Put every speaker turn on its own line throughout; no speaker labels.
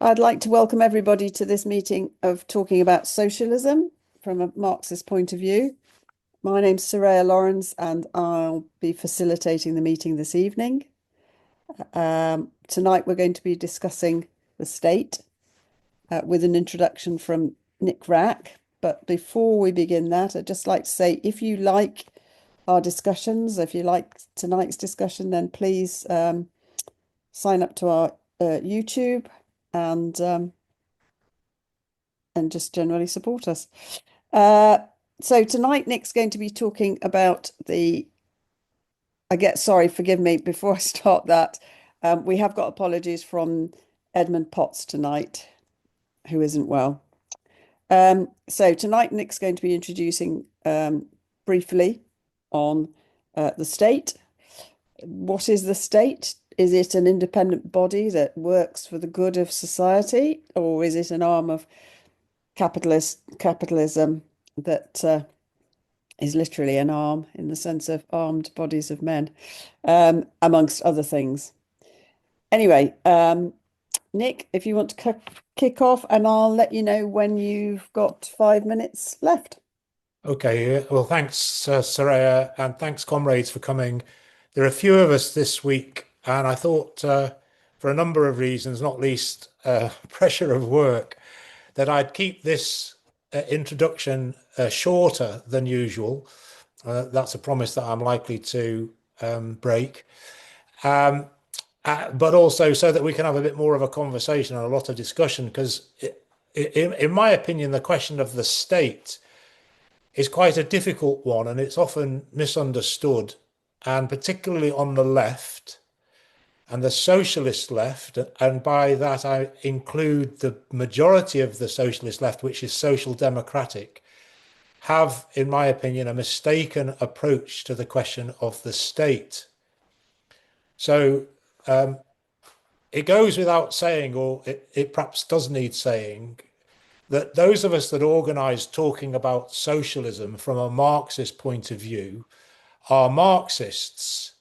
I'd like to welcome everybody to this meeting of talking about socialism from a Marxist point of view. My name's Zarah Lawrence and I'll be facilitating the meeting this evening. Tonight we're going to be discussing the state with an introduction from Nick Wrack. But before we begin that, I'd just like to say if you like our discussions, if you like tonight's discussion, then please sign up to our YouTube and just generally support us. So tonight, Nick's going to be talking about sorry, forgive me, before I start that, we have got apologies from Edmund Potts tonight, who isn't well. So tonight, Nick's going to be introducing briefly on the state. What is the state? Is it an independent body that works for the good of society, or is it an arm of capitalism that is literally an arm in the sense of armed bodies of men, amongst other things? Anyway, Nick, if you want to kick off, and I'll let you know when you've got 5 minutes left.
Okay, well, thanks, Saraya, and thanks, comrades, for coming. There are a few of us this week, and I thought, for a number of reasons, not least pressure of work, that I'd keep this introduction shorter than usual. That's a promise that I'm likely to break. But also so that we can have a bit more of a conversation and a lot of discussion, because in my opinion, the question of the state is quite a difficult one, and it's often misunderstood, and particularly on the left and the socialist left, and by that I include the majority of the socialist left, which is social democratic, have, in my opinion, a mistaken approach to the question of the state. So it goes without saying, or it perhaps does need saying, that those of us that organise talking about socialism from a Marxist point of view are Marxists.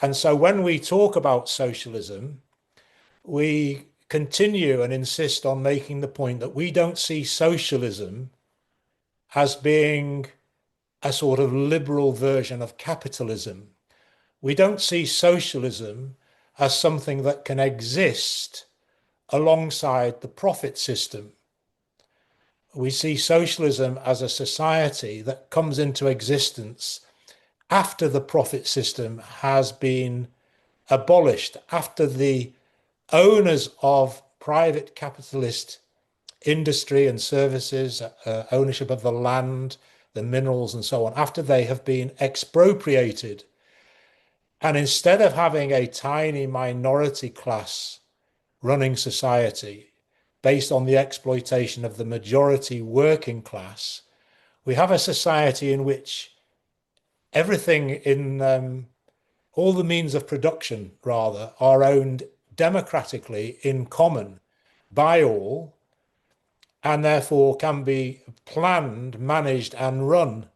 And so when we talk about socialism, we continue and insist on making the point that we don't see socialism as being a sort of liberal version of capitalism. We don't see socialism as something that can exist alongside the profit system. We see socialism as a society that comes into existence after the profit system has been abolished, after the owners of private capitalist industry and services, ownership of the land, the minerals and so on, after they have been expropriated. And instead of having a tiny minority class running society based on the exploitation of the majority working class, we have a society in which everything in all the means of production, rather, are owned democratically in common by all, and therefore can be planned, managed, and run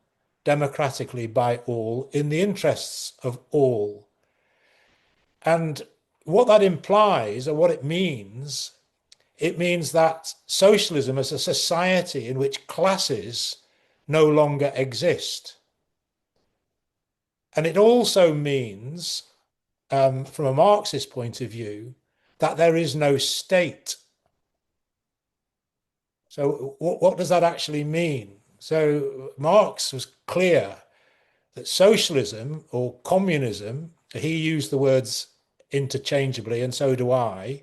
democratically by all in the interests of all. And what that implies, or what it means that socialism is a society in which classes no longer exist. And it also means, from a Marxist point of view, that there is no state. So what does that actually mean? So Marx was clear that socialism or communism, he used the words interchangeably, and so do I,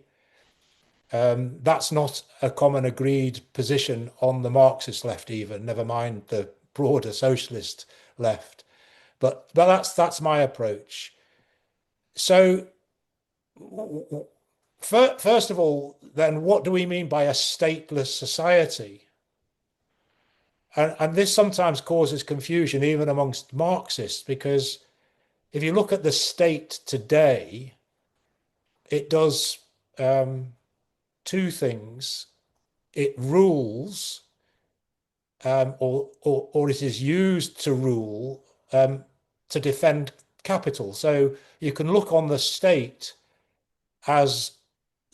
that's not a common agreed position on the Marxist left even, never mind the broader socialist left. But that's my approach. So first of all, then, what do we mean by a stateless society? And this sometimes causes confusion even amongst Marxists, because if you look at the state today, it does two things. It rules, or it is used to rule, to defend capital. So you can look on the state as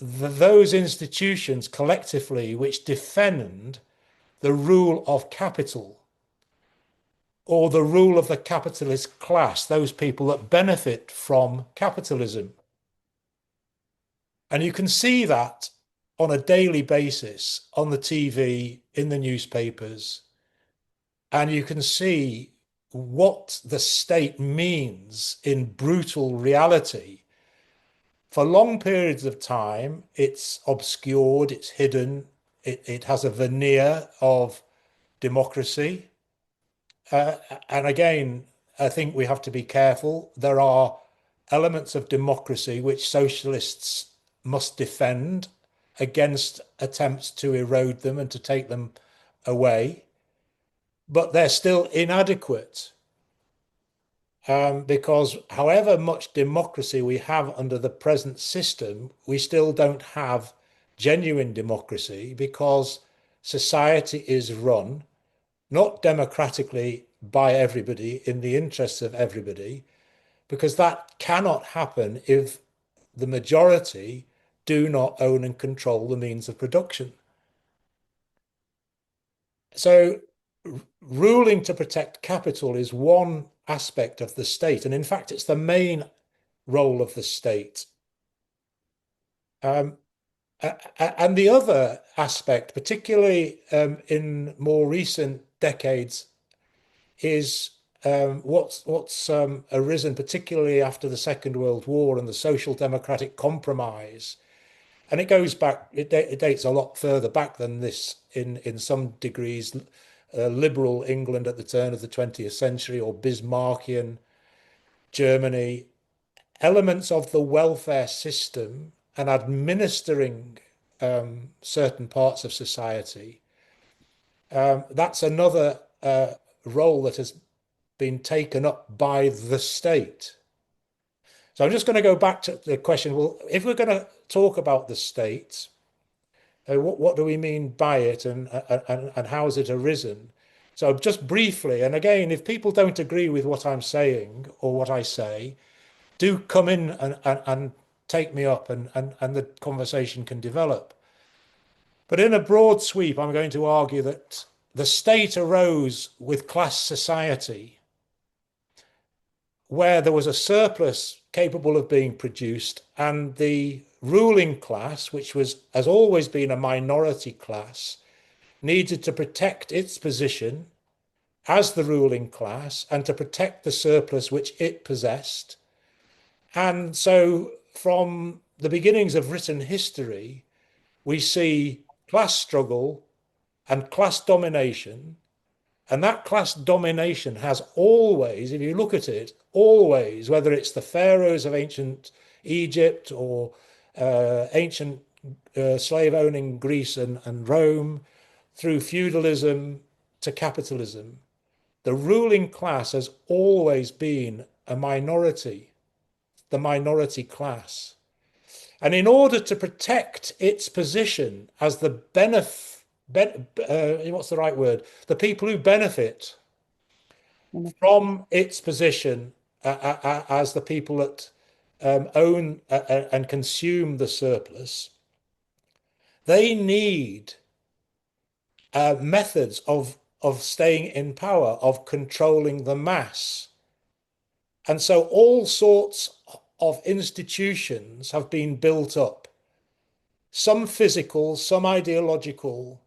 those institutions collectively which defend the rule of capital or the rule of the capitalist class, those people that benefit from capitalism. And you can see that on a daily basis on the TV, in the newspapers, and you can see what the state means in brutal reality. For long periods of time, it's obscured, it's hidden, it has a veneer of democracy. And again, I think we have to be careful. There are elements of democracy which socialists must defend against attempts to erode them and to take them away, but they're still inadequate. Because however much democracy we have under the present system, we still don't have genuine democracy because society is run not democratically by everybody in the interests of everybody, because that cannot happen if the majority do not own and control the means of production. So ruling to protect capital is one aspect of the state, and in fact, it's the main role of the state. And the other aspect, particularly in more recent decades, is what's arisen, particularly after the Second World War and the social democratic compromise. And it goes back, it dates a lot further back than this in some degrees, liberal England at the turn of the 20th century or Bismarckian Germany, elements of the welfare system and administering certain parts of society. That's another role that has been taken up by the state. So I'm just going to go back to the question, well, if we're going to talk about the state, what do we mean by it and how has it arisen? So just briefly, and again, if people don't agree with what I'm saying or what I say, do come in and take me up and the conversation can develop. But in a broad sweep, I'm going to argue that the state arose with class society, where there was a surplus capable of being produced, and the ruling class, which has always been a minority class, needed to protect its position as the ruling class and to protect the surplus which it possessed. And so from the beginnings of written history, we see class struggle and class domination. And that class domination has always, if you look at it, always, whether it's the pharaohs of ancient Egypt or ancient slave-owning Greece and Rome, through feudalism to capitalism, the ruling class has always been a minority, the minority class. And in order to protect its position as the what's the right word? The people who benefit from its position as the people that own and consume the surplus, they need methods of staying in power, of controlling the mass. And so all sorts of institutions have been built up, some physical, some ideological,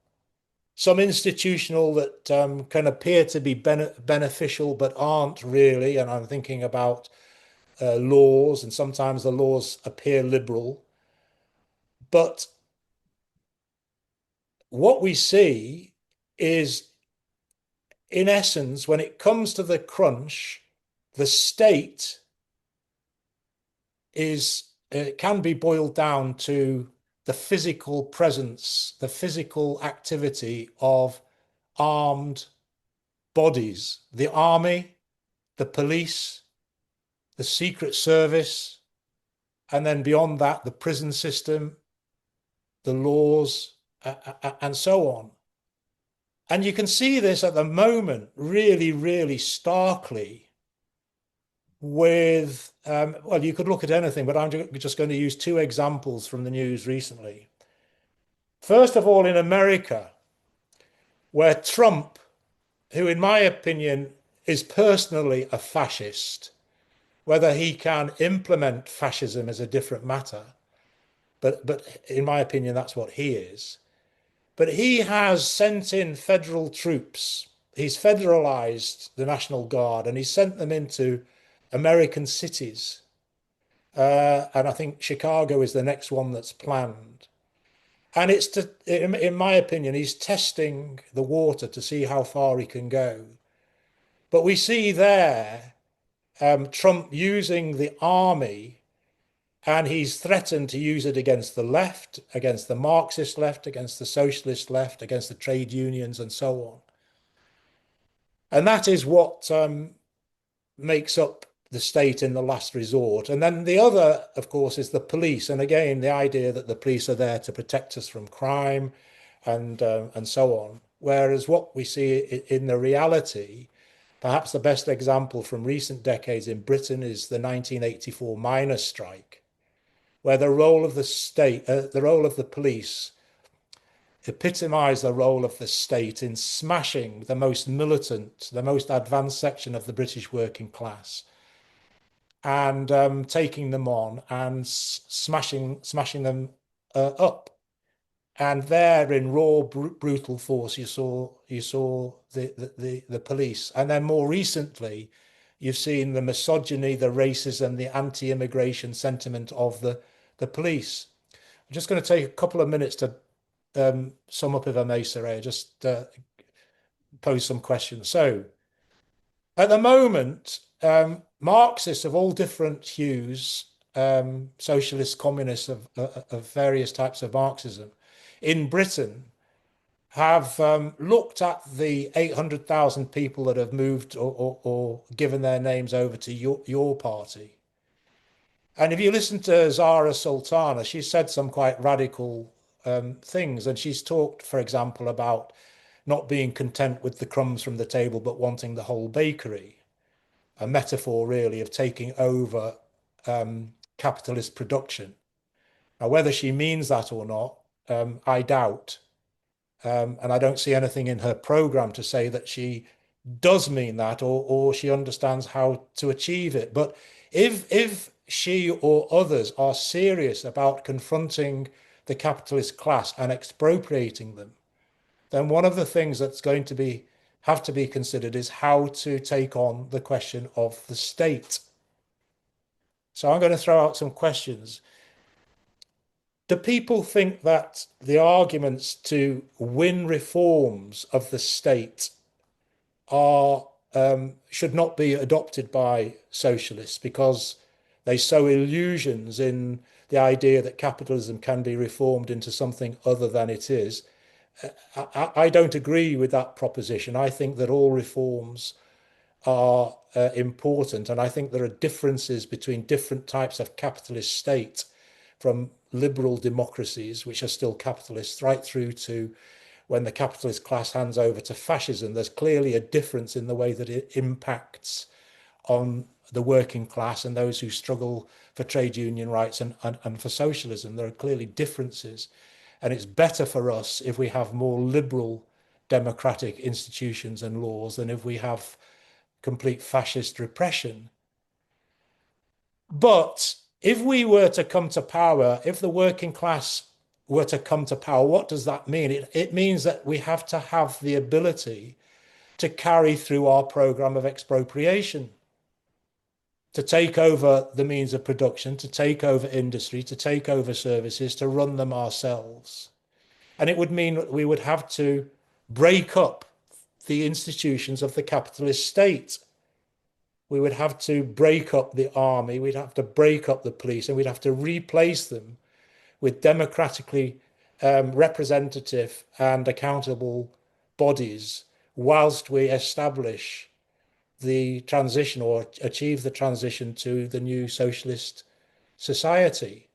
some institutional that can appear to be beneficial but aren't really. And I'm thinking about laws, and sometimes the laws appear liberal. But what we see is, in essence, when it comes to the crunch, the state can be boiled down to the physical presence, the physical activity of armed bodies, the army, the police, the Secret Service, and then beyond that, the prison system, the laws, and so on. And you can see this at the moment really, really starkly with, well, you could look at anything, but I'm just going to use two examples from the news recently. First of all, in America, where Trump, who in my opinion is personally a fascist, whether he can implement fascism is a different matter, but in my opinion, that's what he is. But he has sent in federal troops. He's federalized the National Guard and he sent them into American cities. And I think Chicago is the next one that's planned. And it's to, in my opinion, he's testing the water to see how far he can go. But we see there Trump using the army, and he's threatened to use it against the left, against the Marxist left, against the socialist left, against the trade unions, and so on. And that is what makes up the state in the last resort. And then the other, of course, is the police. And again, the idea that the police are there to protect us from crime and so on. Whereas what we see in the reality, perhaps the best example from recent decades in Britain is the 1984 miners' strike, where the role of the state, the role of the police epitomised the role of the state in smashing the most militant, the most advanced section of the British working class and taking them on and smashing them up. And there, in raw, brutal force, you saw the police. And then more recently, you've seen the misogyny, the racism, the anti-immigration sentiment of the police. I'm just going to take a couple of minutes to sum up, if I may, Zarah, just pose some questions. So, at the moment, Marxists of all different hues, socialists, communists of various types of Marxism, in Britain have looked at the 800,000 people that have moved or given their names over to your party. And if you listen to Zarah Sultana, she said some quite radical things. And she's talked, for example, about not being content with the crumbs from the table, but wanting the whole bakery. A metaphor, really, of taking over capitalist production. Now, whether she means that or not, I doubt. And I don't see anything in her program to say that she does mean that or she understands how to achieve it. But if she or others are serious about confronting the capitalist class and expropriating them, then one of the things that's going to have to be considered is how to take on the question of the state. So I'm going to throw out some questions. Do people think that the arguments to win reforms of the state are should not be adopted by socialists because they sow illusions in the idea that capitalism can be reformed into something other than it is? I don't agree with that proposition. I think that all reforms are important, and I think there are differences between different types of capitalist state, from liberal democracies, which are still capitalists, right through to when the capitalist class hands over to fascism. There's clearly a difference in the way that it impacts on the working class and those who struggle for trade union rights and for socialism. There are clearly differences. And it's better for us if we have more liberal democratic institutions and laws than if we have complete fascist repression. But if we were to come to power, if the working class were to come to power, what does that mean? It means that we have to have the ability to carry through our program of expropriation, to take over the means of production, to take over industry, to take over services, to run them ourselves. And it would mean that we would have to break up the institutions of the capitalist state. We would have to break up the army, we'd have to break up the police, and we'd have to replace them with democratically representative and accountable bodies whilst we establish the transition or achieve the transition to the new socialist society.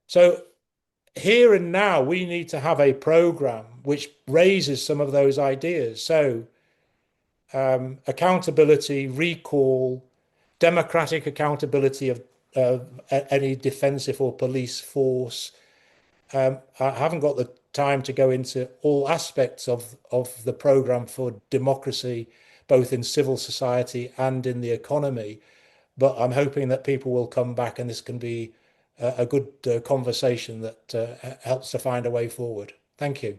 So here and now, we need to have a program which raises some of those ideas. So accountability, recall, democratic accountability of any defensive or police force. I haven't got the time to go into all aspects of the program for democracy, both in civil society and in the economy. But I'm hoping that people will come back and this can be a good conversation that helps to find a way forward. Thank you.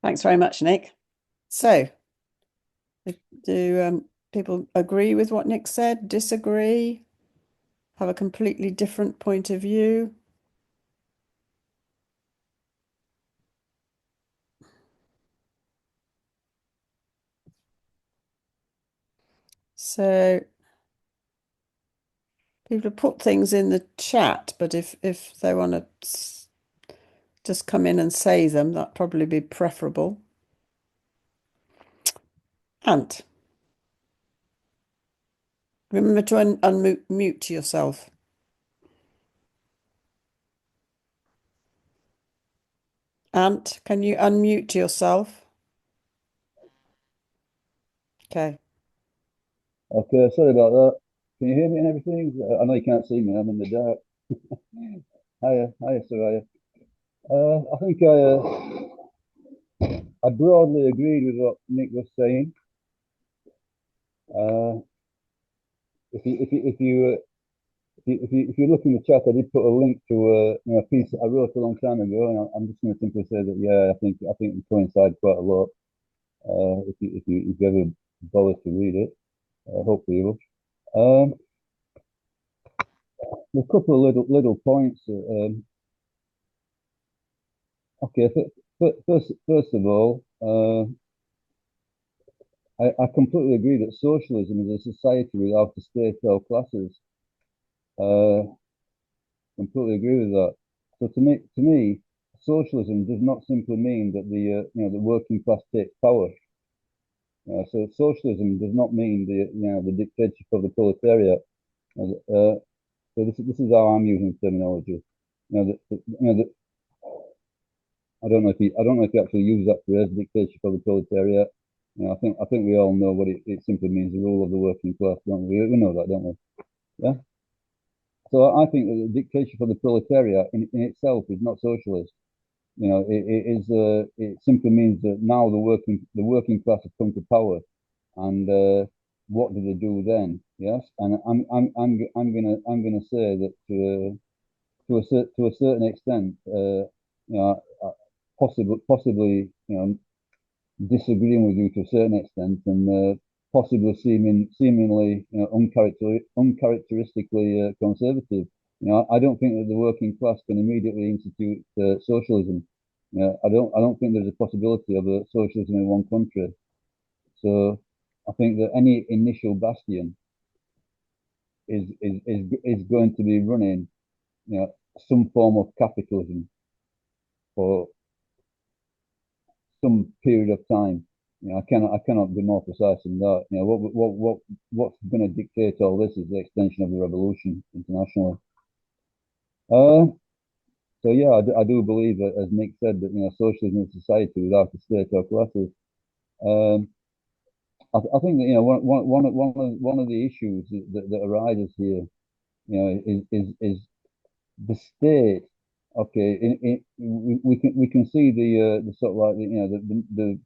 Thanks very much, Nick. So, do people agree with what Nick said? Disagree? Have a completely different point of view? So people have put things in the chat, but if they want to just come in and say them, that'd probably be preferable. Ant, remember to unmute yourself. Ant, can you unmute yourself? Okay.
Okay, sorry about that. Can you hear me and everything? I know you can't see me. I'm in the dark. Hiya, Zarah. I think I broadly agreed with what Nick was saying. Uh, if you look in the chat, I did put a link to a piece that I wrote a long time ago, and I'm just going to simply say that I think we coincide quite a lot. If you ever bother to read it, hopefully you will. A couple of little points. Okay, first of all, I completely agree that socialism is a society without a state or classes. Completely agree with that. So to me, socialism does not simply mean that the working class takes power. So socialism does not mean the dictatorship of the proletariat. So this is how I'm using terminology. I don't know if you actually use that phrase, dictatorship of the proletariat. I think we all know what it simply means, the rule of the working class, don't we? We know that, don't we? Yeah. So I think that the dictatorship of the proletariat in itself is not socialist. It simply means that now the working class have come to power, and what do they do then? Yes, and I'm gonna say that to a certain extent, possibly disagreeing with you to a certain extent, and possibly seemingly uncharacteristically conservative. I don't think that the working class can immediately institute socialism. I don't think there's a possibility of a socialism in one country. So I think that any initial bastion is going to be running, some form of capitalism for some period of time. I cannot be more precise than that. What's going to dictate all this is the extension of the revolution internationally. So yeah, I do believe that, as Nick said, that socialism is a society without a state or classes. I think that one of the issues that arises here, is the state. Okay, we can see the sort of like the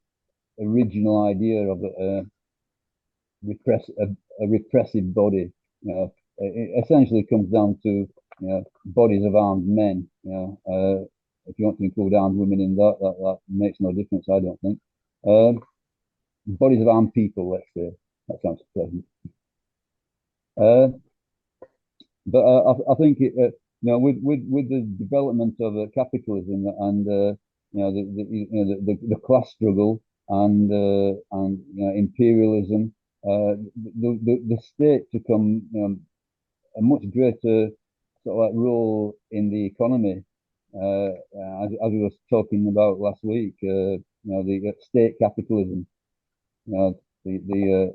original idea of a repressive body. It essentially comes down to bodies of armed men. If you want to include armed women in that makes no difference. I don't think. Bodies of armed people, let's say. That sounds pleasant. But I think with the development of capitalism and the class struggle and imperialism, the state took on a much greater sort of like role in the economy, as we were talking about last week. The state capitalism, the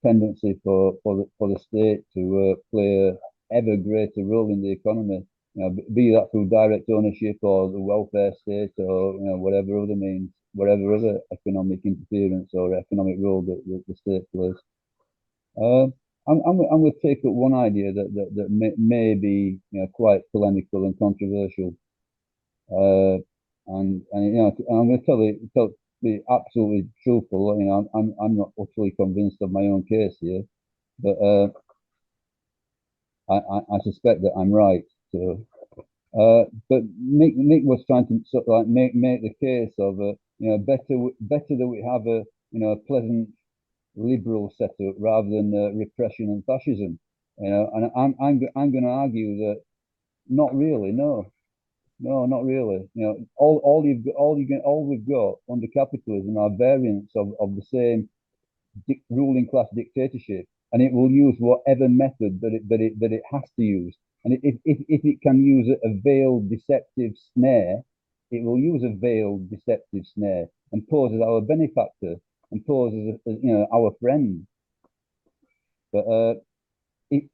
tendency for the state to play a ever greater role in the economy, be that through direct ownership or the welfare state or whatever other means, whatever other economic interference or economic role that the state plays. I'm going to take up one idea that may be, quite polemical and controversial. I'm going to be absolutely truthful. I'm not utterly convinced of my own case here, but I suspect that I'm right. So, but Nick was trying to sort of like make the case of better that we have a pleasant liberal setup rather than repression and fascism. And I'm going to argue that not really. No, not really. All we've got under capitalism are variants of the same ruling class dictatorship, and it will use whatever method that it has to use. And if it can use a veiled deceptive snare, it will use a veiled deceptive snare and pose as our benefactor and pose as our friend. But if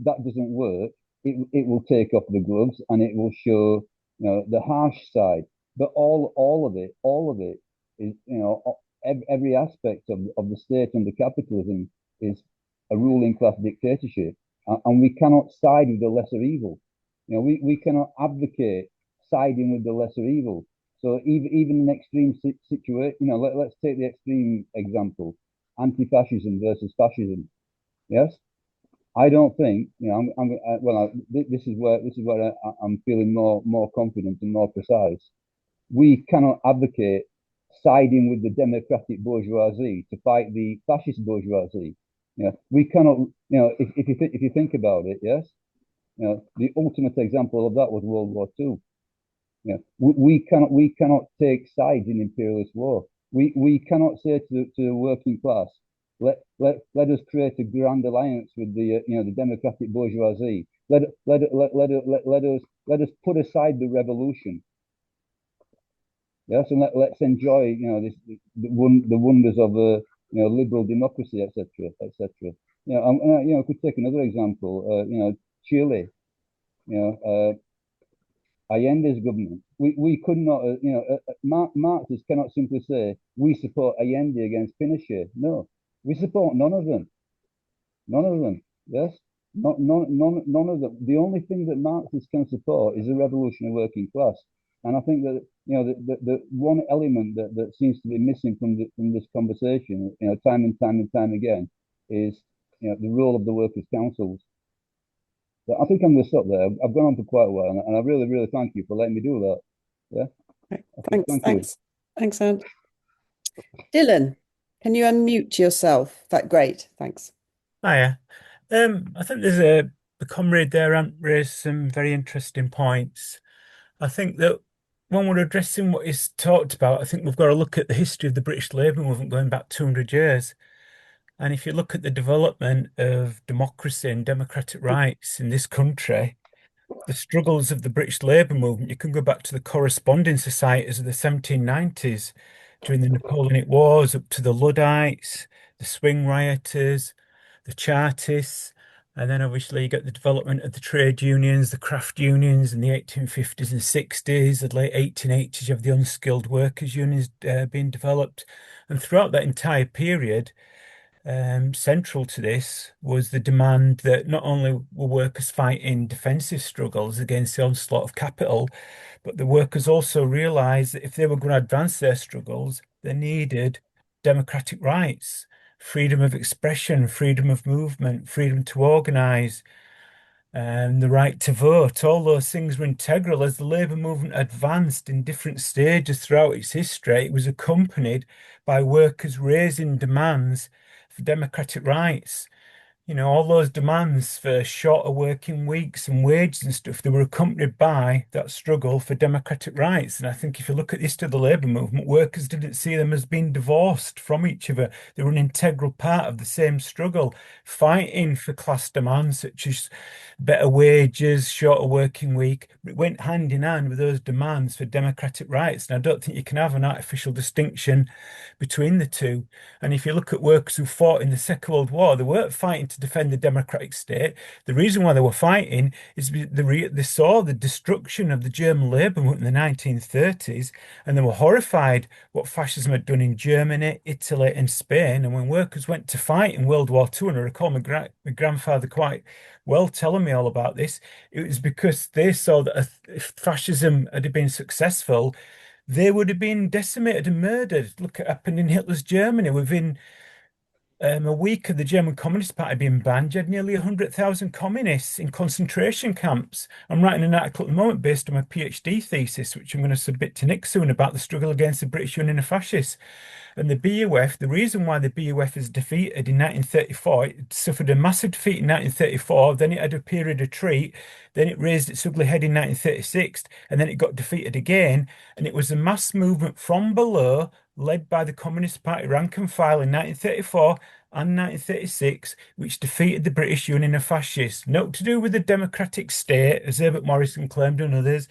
that doesn't work, it will take off the gloves and it will show the harsh side. But all of it is every aspect of the state under capitalism is a ruling class dictatorship, and we cannot side with the lesser evil. We cannot advocate siding with the lesser evil. So even an extreme situation, let's take the extreme example: anti-fascism versus fascism. Yes, I don't think this is where I'm feeling more confident and more precise. We cannot advocate siding with the democratic bourgeoisie to fight the fascist bourgeoisie. We cannot. If you think about it, yes, the ultimate example of that was World War II. We cannot take sides in imperialist war. We cannot say to the working class, let us create a grand alliance with the democratic bourgeoisie. Let us put aside the revolution. Yes, and let's enjoy the wonders of liberal democracy, etc., etc. Could take another example. Chile. Allende's government. We could not. Marxists cannot simply say we support Allende against Pinochet. No, we support none of them. None of them. Yes, none of them. The only thing that Marxists can support is the revolutionary working class. And I think that the one element that seems to be missing from this conversation, time and time again, is the role of the workers' councils. But I think I'm going to stop there. I've gone on for quite a while, and I really, really thank you for letting me do that. Yeah.
Okay, thanks, Anne. Dylan, can you unmute yourself? Great, thanks.
Hiya. I think there's the comrade there, Ant, raised some very interesting points. I think that when we're addressing what he's talked about, I think we've got to look at the history of the British labour movement going back 200 years. And if you look at the development of democracy and democratic rights in this country, the struggles of the British labour movement, you can go back to the corresponding societies of the 1790s, during the Napoleonic Wars, up to the Luddites, the swing rioters, the Chartists, and then obviously you get the development of the trade unions, the craft unions in the 1850s and 60s, the late 1880s, you have the unskilled workers unions being developed. And throughout that entire period, central to this was the demand that not only were workers fighting defensive struggles against the onslaught of capital, but the workers also realized that if they were going to advance their struggles, they needed democratic rights, freedom of expression, freedom of movement, freedom to organize, and the right to vote. All those things were integral. As the labour movement advanced in different stages throughout its history, it was accompanied by workers raising demands for democratic rights. All those demands for shorter working weeks and wages and stuff, they were accompanied by that struggle for democratic rights. And I think if you look at the history of the labour movement, workers didn't see them as being divorced from each other. They were an integral part of the same struggle, fighting for class demands such as better wages, shorter working week. It went hand in hand with those demands for democratic rights. And I don't think you can have an artificial distinction between the two. And if you look at workers who fought in the Second World War, they weren't fighting to defend the democratic state. The reason why they were fighting is they saw the destruction of the German Labour movement in the 1930s, and they were horrified what fascism had done in Germany, Italy, and Spain. And when workers went to fight in World War II, and I recall my grandfather quite well telling me all about this, it was because they saw that if fascism had been successful, they would have been decimated and murdered. Look at what happened in Hitler's Germany. Within a week of the German Communist Party being banned, you had nearly 100,000 communists in concentration camps. I'm writing an article at the moment based on my PhD thesis, which I'm going to submit to Nick soon, about the struggle against the British Union of Fascists. And the BUF, the reason why the BUF is defeated in 1934, it suffered a massive defeat in 1934, then it had a period of retreat, then it raised its ugly head in 1936, and then it got defeated again. And it was a mass movement from below, led by the Communist Party rank and file in 1934 and 1936, which defeated the British Union of Fascists. Nothing to do with the democratic state, as Herbert Morrison claimed and others.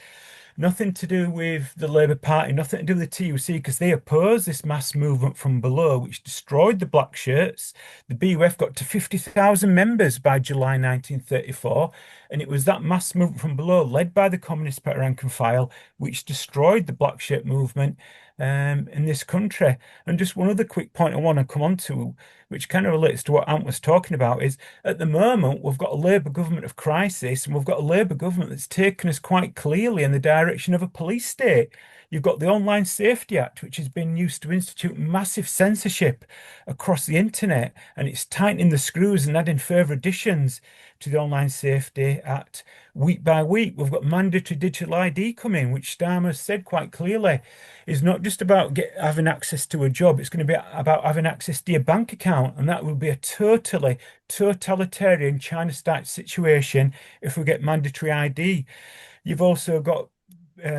Nothing to do with the Labour Party, nothing to do with the TUC, because they opposed this mass movement from below, which destroyed the black shirts. The BUF got to 50,000 members by July 1934, and it was that mass movement from below, led by the Communist Party rank and file, which destroyed the black shirt movement in this country. And just one other quick point I want to come on to, which kind of relates to what Ant was talking about, is at the moment we've got a Labour government of crisis, and we've got a Labour government that's taken us quite clearly in the direction of a police state. You've got the Online Safety Act, which has been used to institute massive censorship across the internet, and it's tightening the screws and adding further additions to the Online Safety Act week by week. We've got mandatory digital ID coming, which Starmer said quite clearly is not just about having access to a job, it's going to be about having access to your bank account, and that will be a totally totalitarian China-style situation if we get mandatory ID. You've also got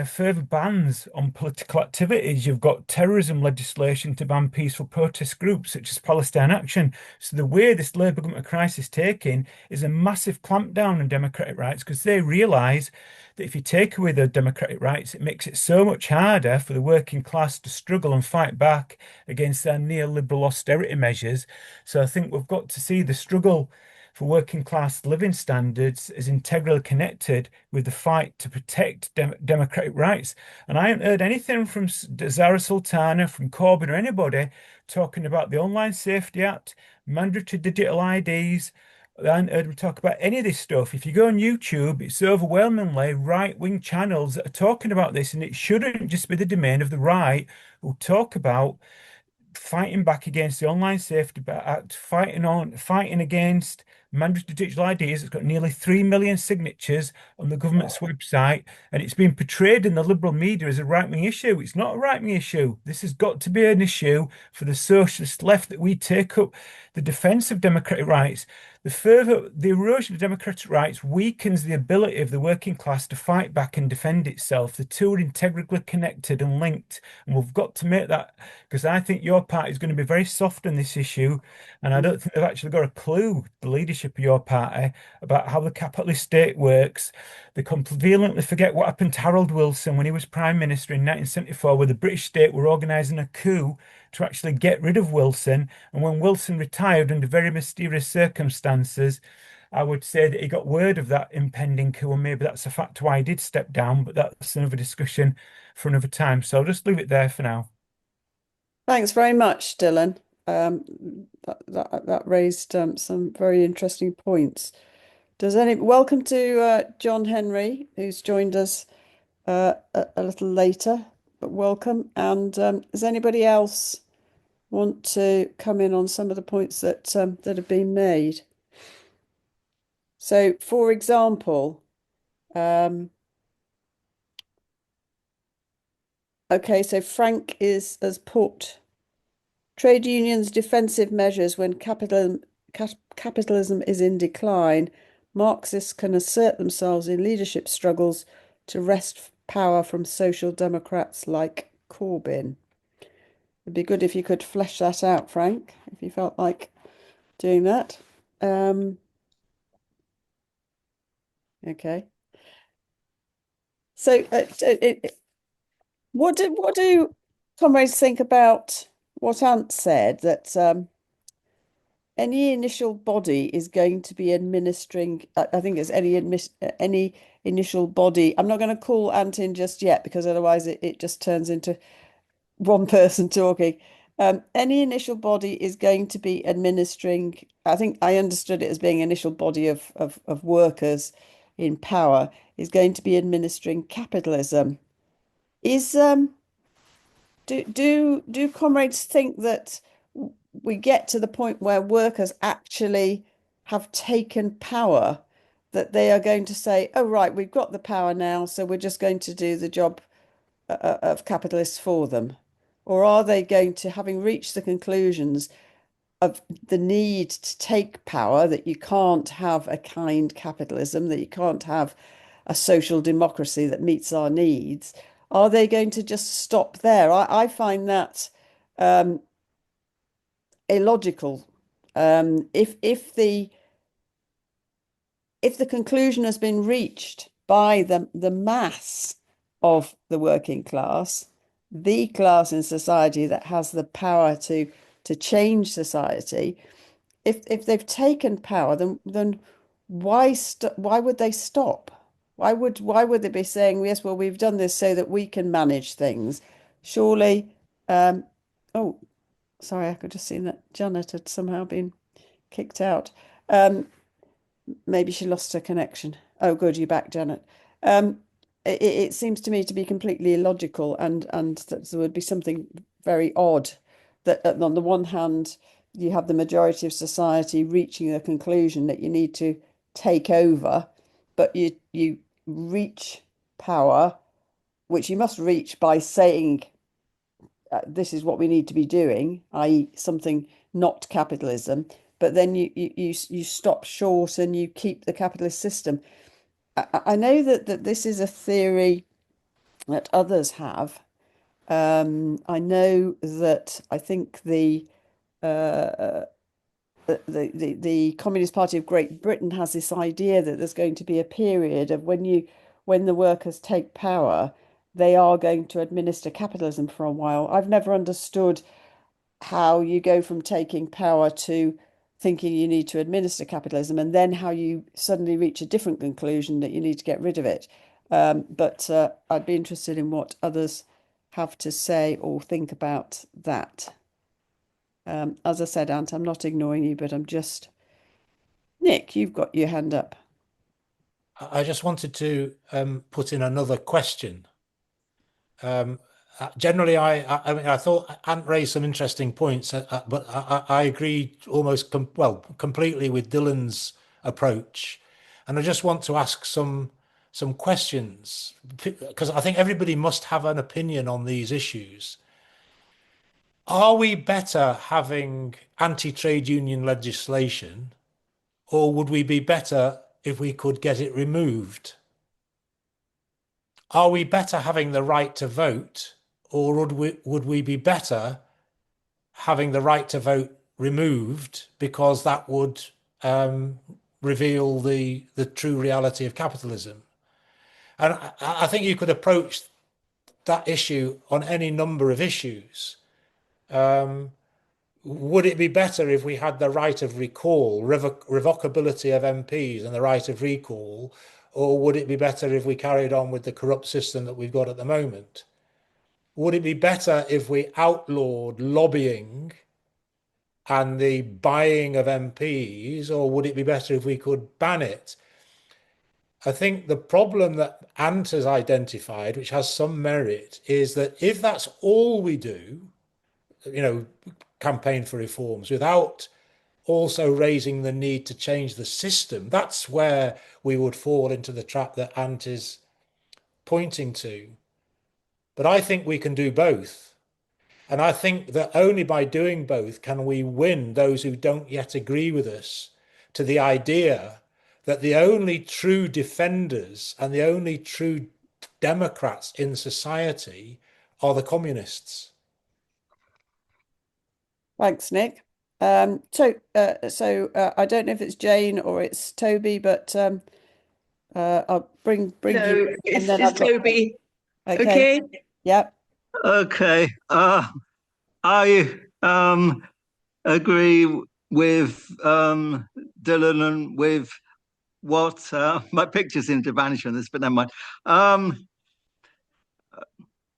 further bans on political activities. You've got terrorism legislation to ban peaceful protest groups such as Palestine Action. So the way this Labour government crisis is taking is a massive clampdown on democratic rights, because they realise that if you take away their democratic rights, it makes it so much harder for the working class to struggle and fight back against their neoliberal austerity measures. So I think we've got to see the struggle for working class living standards is integrally connected with the fight to protect democratic rights. And I haven't heard anything from Zarah Sultana, from Corbyn, or anybody talking about the Online Safety Act, mandatory digital IDs. I haven't heard them talk about any of this stuff. If you go on YouTube, it's overwhelmingly right-wing channels that are talking about this, and it shouldn't just be the domain of the right who talk about fighting back against the Online Safety Act, fighting against mandatory digital IDs. It's got nearly 3 million signatures on the government's website, and it's been portrayed in the liberal media as a right-wing issue. It's not a right-wing issue. This has got to be an issue for the socialist left, that we take up the defense of democratic rights. The erosion of democratic rights weakens the ability of the working class to fight back and defend itself. The two are integrally connected and linked, and we've got to make that, because I think your party is going to be very soft on this issue, and I don't think they've actually got a clue, the leadership of your party, about how the capitalist state works. They conveniently forget what happened to Harold Wilson when he was Prime Minister in 1974, where the British state were organising a coup to actually get rid of Wilson. And when Wilson retired under very mysterious circumstances, I would say that he got word of that impending coup, and maybe that's a fact why he did step down, but that's another discussion for another time. So I'll just leave it there for now.
Thanks very much, Dylan. That raised some very interesting points. Welcome to John Henry, who's joined us a little later, but welcome. And does anybody else want to come in on some of the points that have been made? So, for example, okay, so Frank has put trade unions' defensive measures when capitalism is in decline. Marxists can assert themselves in leadership struggles to wrest power from social democrats like Corbyn. It'd be good if you could flesh that out, Frank, if you felt like doing that. Okay. So, what do comrades think about what Ant said, that any initial body is going to be administering, I think it's any initial body. I'm not going to call Ant in just yet because otherwise it just turns into one person talking. Any initial body is going to be administering, I think I understood it as being initial body of workers in power, is going to be administering capitalism. Is do comrades think that we get to the point where workers actually have taken power, that they are going to say, oh, right, we've got the power now, so we're just going to do the job of capitalists for them? Or are they going to, having reached the conclusions of the need to take power, that you can't have a kind capitalism, that you can't have a social democracy that meets our needs, are they going to just stop there? I find that illogical. If the conclusion has been reached by the mass of the working class, the class in society that has the power to change society, if they've taken power, then why would they stop? Why would they be saying, yes, well, we've done this so that we can manage things? Surely, oh, sorry, I could just seen that Janet had somehow been kicked out. Maybe she lost her connection. Oh, good, you're back, Janet. It seems to me to be completely illogical, and that there would be something very odd that on the one hand, you have the majority of society reaching the conclusion that you need to take over, but you reach power, which you must reach by saying this is what we need to be doing, i.e., something not capitalism. But then you stop short and you keep the capitalist system. I know that this is a theory that others have. I know that I think the Communist Party of Great Britain has this idea that there's going to be a period of when the workers take power, they are going to administer capitalism for a while. I've never understood how you go from taking power to thinking you need to administer capitalism, and then how you suddenly reach a different conclusion that you need to get rid of it. But I'd be interested in what others have to say or think about that. As I said, Ant, I'm not ignoring you, but I'm just... Nick, you've got your hand up.
I just wanted to put in another question. Generally, I mean, I thought Ant raised some interesting points, but I agree almost completely with Dylan's approach, and I just want to ask some questions because I think everybody must have an opinion on these issues. Are we better having anti-trade union legislation, or would we be better if we could get it removed? Are we better having the right to vote, or would we be better having the right to vote removed because that would reveal the true reality of capitalism? And I think you could approach that issue on any number of issues. Would it be better if we had the right of recall, revocability of MPs and the right of recall, or would it be better if we carried on with the corrupt system that we've got at the moment? Would it be better if we outlawed lobbying and the buying of MPs, or would it be better if we could ban it? I think the problem that Ant has identified, which has some merit, is that if that's all we do, campaign for reforms without also raising the need to change the system, that's where we would fall into the trap that Ant is pointing to. But I think we can do both. And I think that only by doing both can we win those who don't yet agree with us to the idea that the only true defenders and the only true democrats in society are the communists.
Thanks, Nick. So I don't know if it's Jane or it's Toby, but I'll bring
No,
you, and then
it's Toby.
Okay.
Okay.
Yep.
Okay. I agree
with Dylan and with what my picture seemed to vanish from this, but never mind.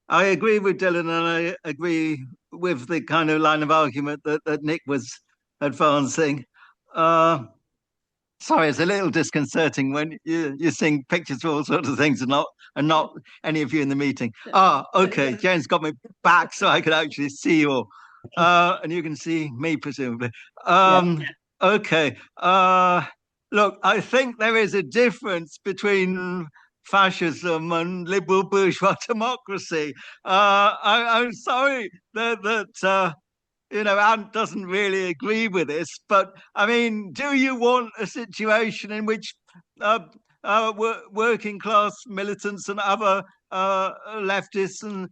I agree with Dylan, and I agree with the kind of line of argument that Nick was advancing. Sorry, it's a little disconcerting when you're seeing pictures of all sorts of things and not any of you in the meeting. Okay, Jane's got me back so I could actually see you all. And you can see me, presumably. Okay. Look, I think there is a difference between fascism and liberal bourgeois democracy. I'm sorry that Ant doesn't really agree with this, but I mean, do you want a situation in which working class militants and other leftists and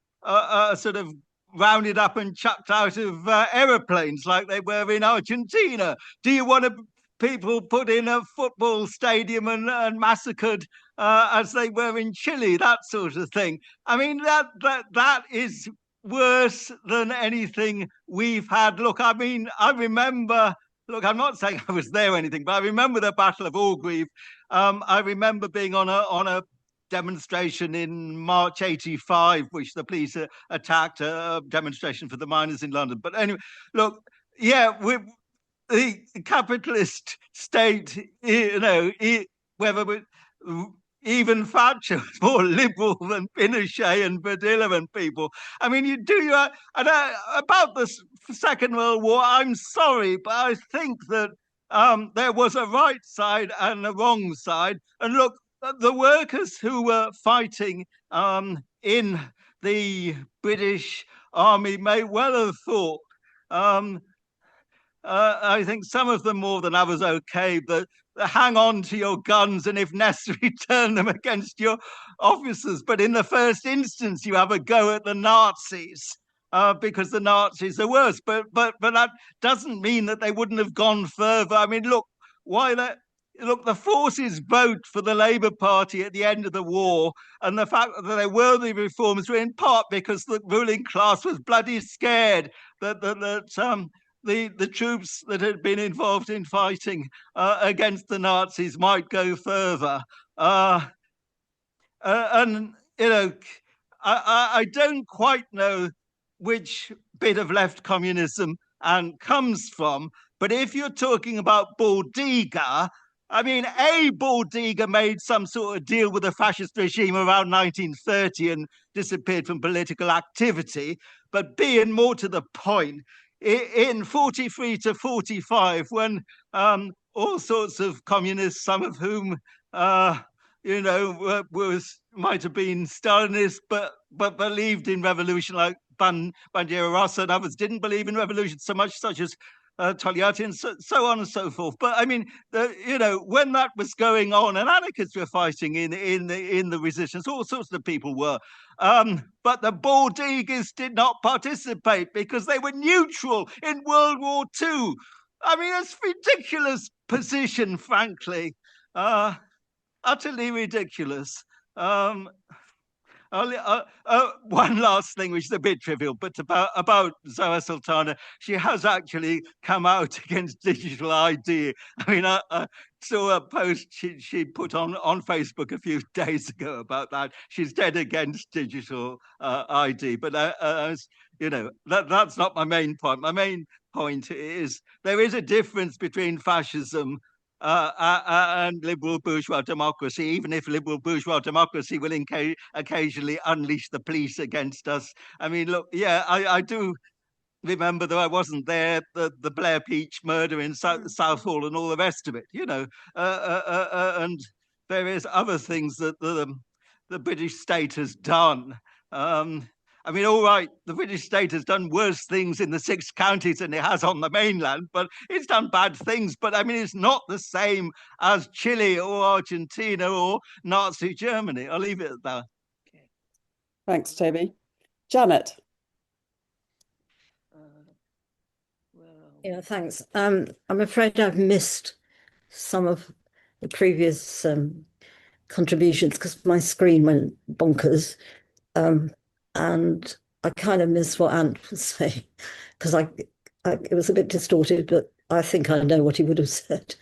sort of rounded up and chucked out of aeroplanes like they were in Argentina? Do you want people put in a football stadium and massacred as they were in Chile, that sort of thing? I mean, that is worse than anything we've had. Look, I mean, I remember, look, I'm not saying I was there or anything, but I remember the Battle of Orgreave. I remember being on a demonstration in March '85, which the police attacked, a demonstration for the miners in London. But anyway, look, yeah, the capitalist state, whether even Thatcher was more liberal than Pinochet and Badilla and people. I mean, about the Second World War, I'm sorry, but I think that there was a right side and a wrong side. And look, the workers who were fighting in the British Army may well have thought, I think some of them more than others okay, but hang on to your guns and if necessary turn them against your officers. But in the first instance, you have a go at the Nazis because the Nazis are worse. But that doesn't mean that they wouldn't have gone further. I mean, look, the forces vote for the Labour Party at the end of the war, and the fact that they were the reformers were in part because the ruling class was bloody scared that the troops that had been involved in fighting against the Nazis might go further. And, I don't quite know which bit of left communism Ant comes from, but if you're talking about Bordiga, I mean, A, Bordiga made some sort of deal with the fascist regime around 1930 and disappeared from political activity, but B, and more to the point, in 43 to 45, when all sorts of communists, some of whom, might have been Stalinists, but believed in revolution, like Bandera Rossa, and others didn't believe in revolution so much, such as Togliatti, and so on and so forth. But I mean, when that was going on, and anarchists were fighting in the resistance, all sorts of people were. But the Bordigas did not participate because they were neutral in World War II. I mean, it's a ridiculous position, frankly. Utterly ridiculous. One last thing, which is a bit trivial, but about Zarah Sultana, she has actually come out against digital ID. I mean, I saw a post she put on Facebook a few days ago about that. She's dead against digital ID, but that's not my main point. My main point is there is a difference between fascism and liberal bourgeois democracy, even if liberal bourgeois democracy will occasionally unleash the police against us. I mean, look, yeah, I do remember, though I wasn't there, the Blair Peach murder in Southall and all the rest of it, and various other things that the British state has done. I mean, all right, the British state has done worse things in the 6 counties than it has on the mainland, but it's done bad things. But I mean, it's not the same as Chile or Argentina or Nazi Germany. I'll leave it at that.
Okay. Thanks, Toby. Janet.
Yeah, thanks. I'm afraid I've missed some of the previous contributions because my screen went bonkers. And I kind of missed what Ant was saying because it was a bit distorted, but I think I know what he would have said.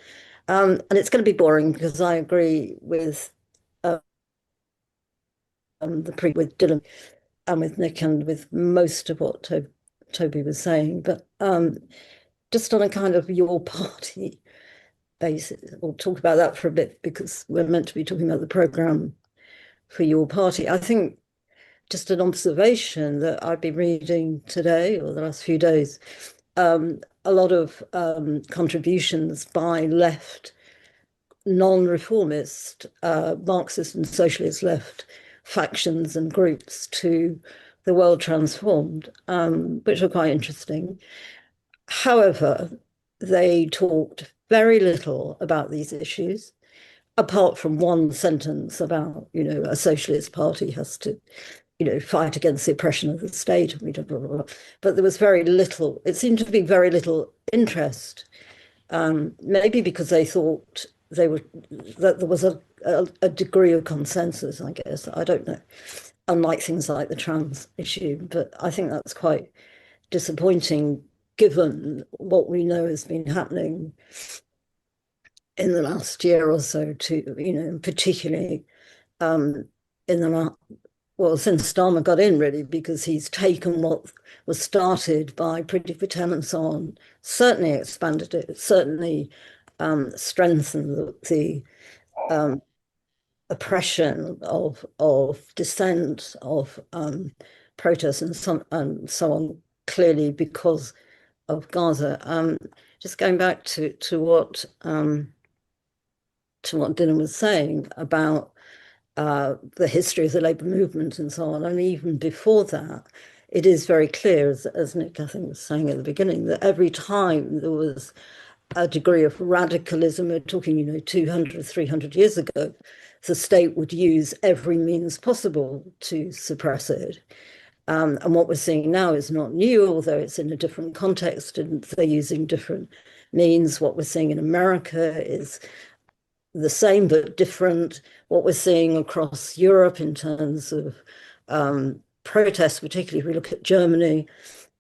And it's going to be boring because I agree with with Dylan and with Nick and with most of what Toby was saying. But just on a kind of your party basis, we'll talk about that for a bit because we're meant to be talking about the programme for your party. I think just an observation that I've been reading today or the last few days, a lot of contributions by left, non-reformist, Marxist and socialist left factions and groups to the world transformed, which are quite interesting. However, they talked very little about these issues, apart from one sentence about, a socialist party has to, fight against the oppression of the state. Blah, blah, blah, blah. But there was very little, it seemed to be very little interest, maybe because they thought that there was a degree of consensus, I guess. I don't know, unlike things like the trans issue. But I think that's quite disappointing given what we know has been happening in the last year or so, particularly in the since Starmer got in, really, because he's taken what was started by Priti Patel and so on, certainly expanded it, certainly strengthened the oppression of dissent, of protest and so on, clearly because of Gaza. Just going back to what Dylan was saying about the history of the labour movement and so on, and even before that, it is very clear, as Nick, I think, was saying at the beginning, that every time there was a degree of radicalism, we're talking, 200, 300 years ago, the state would use every means possible to suppress it. And what we're seeing now is not new, although it's in a different context and they're using different means. What we're seeing in America is the same but different. What we're seeing across Europe in terms of protests, particularly if we look at Germany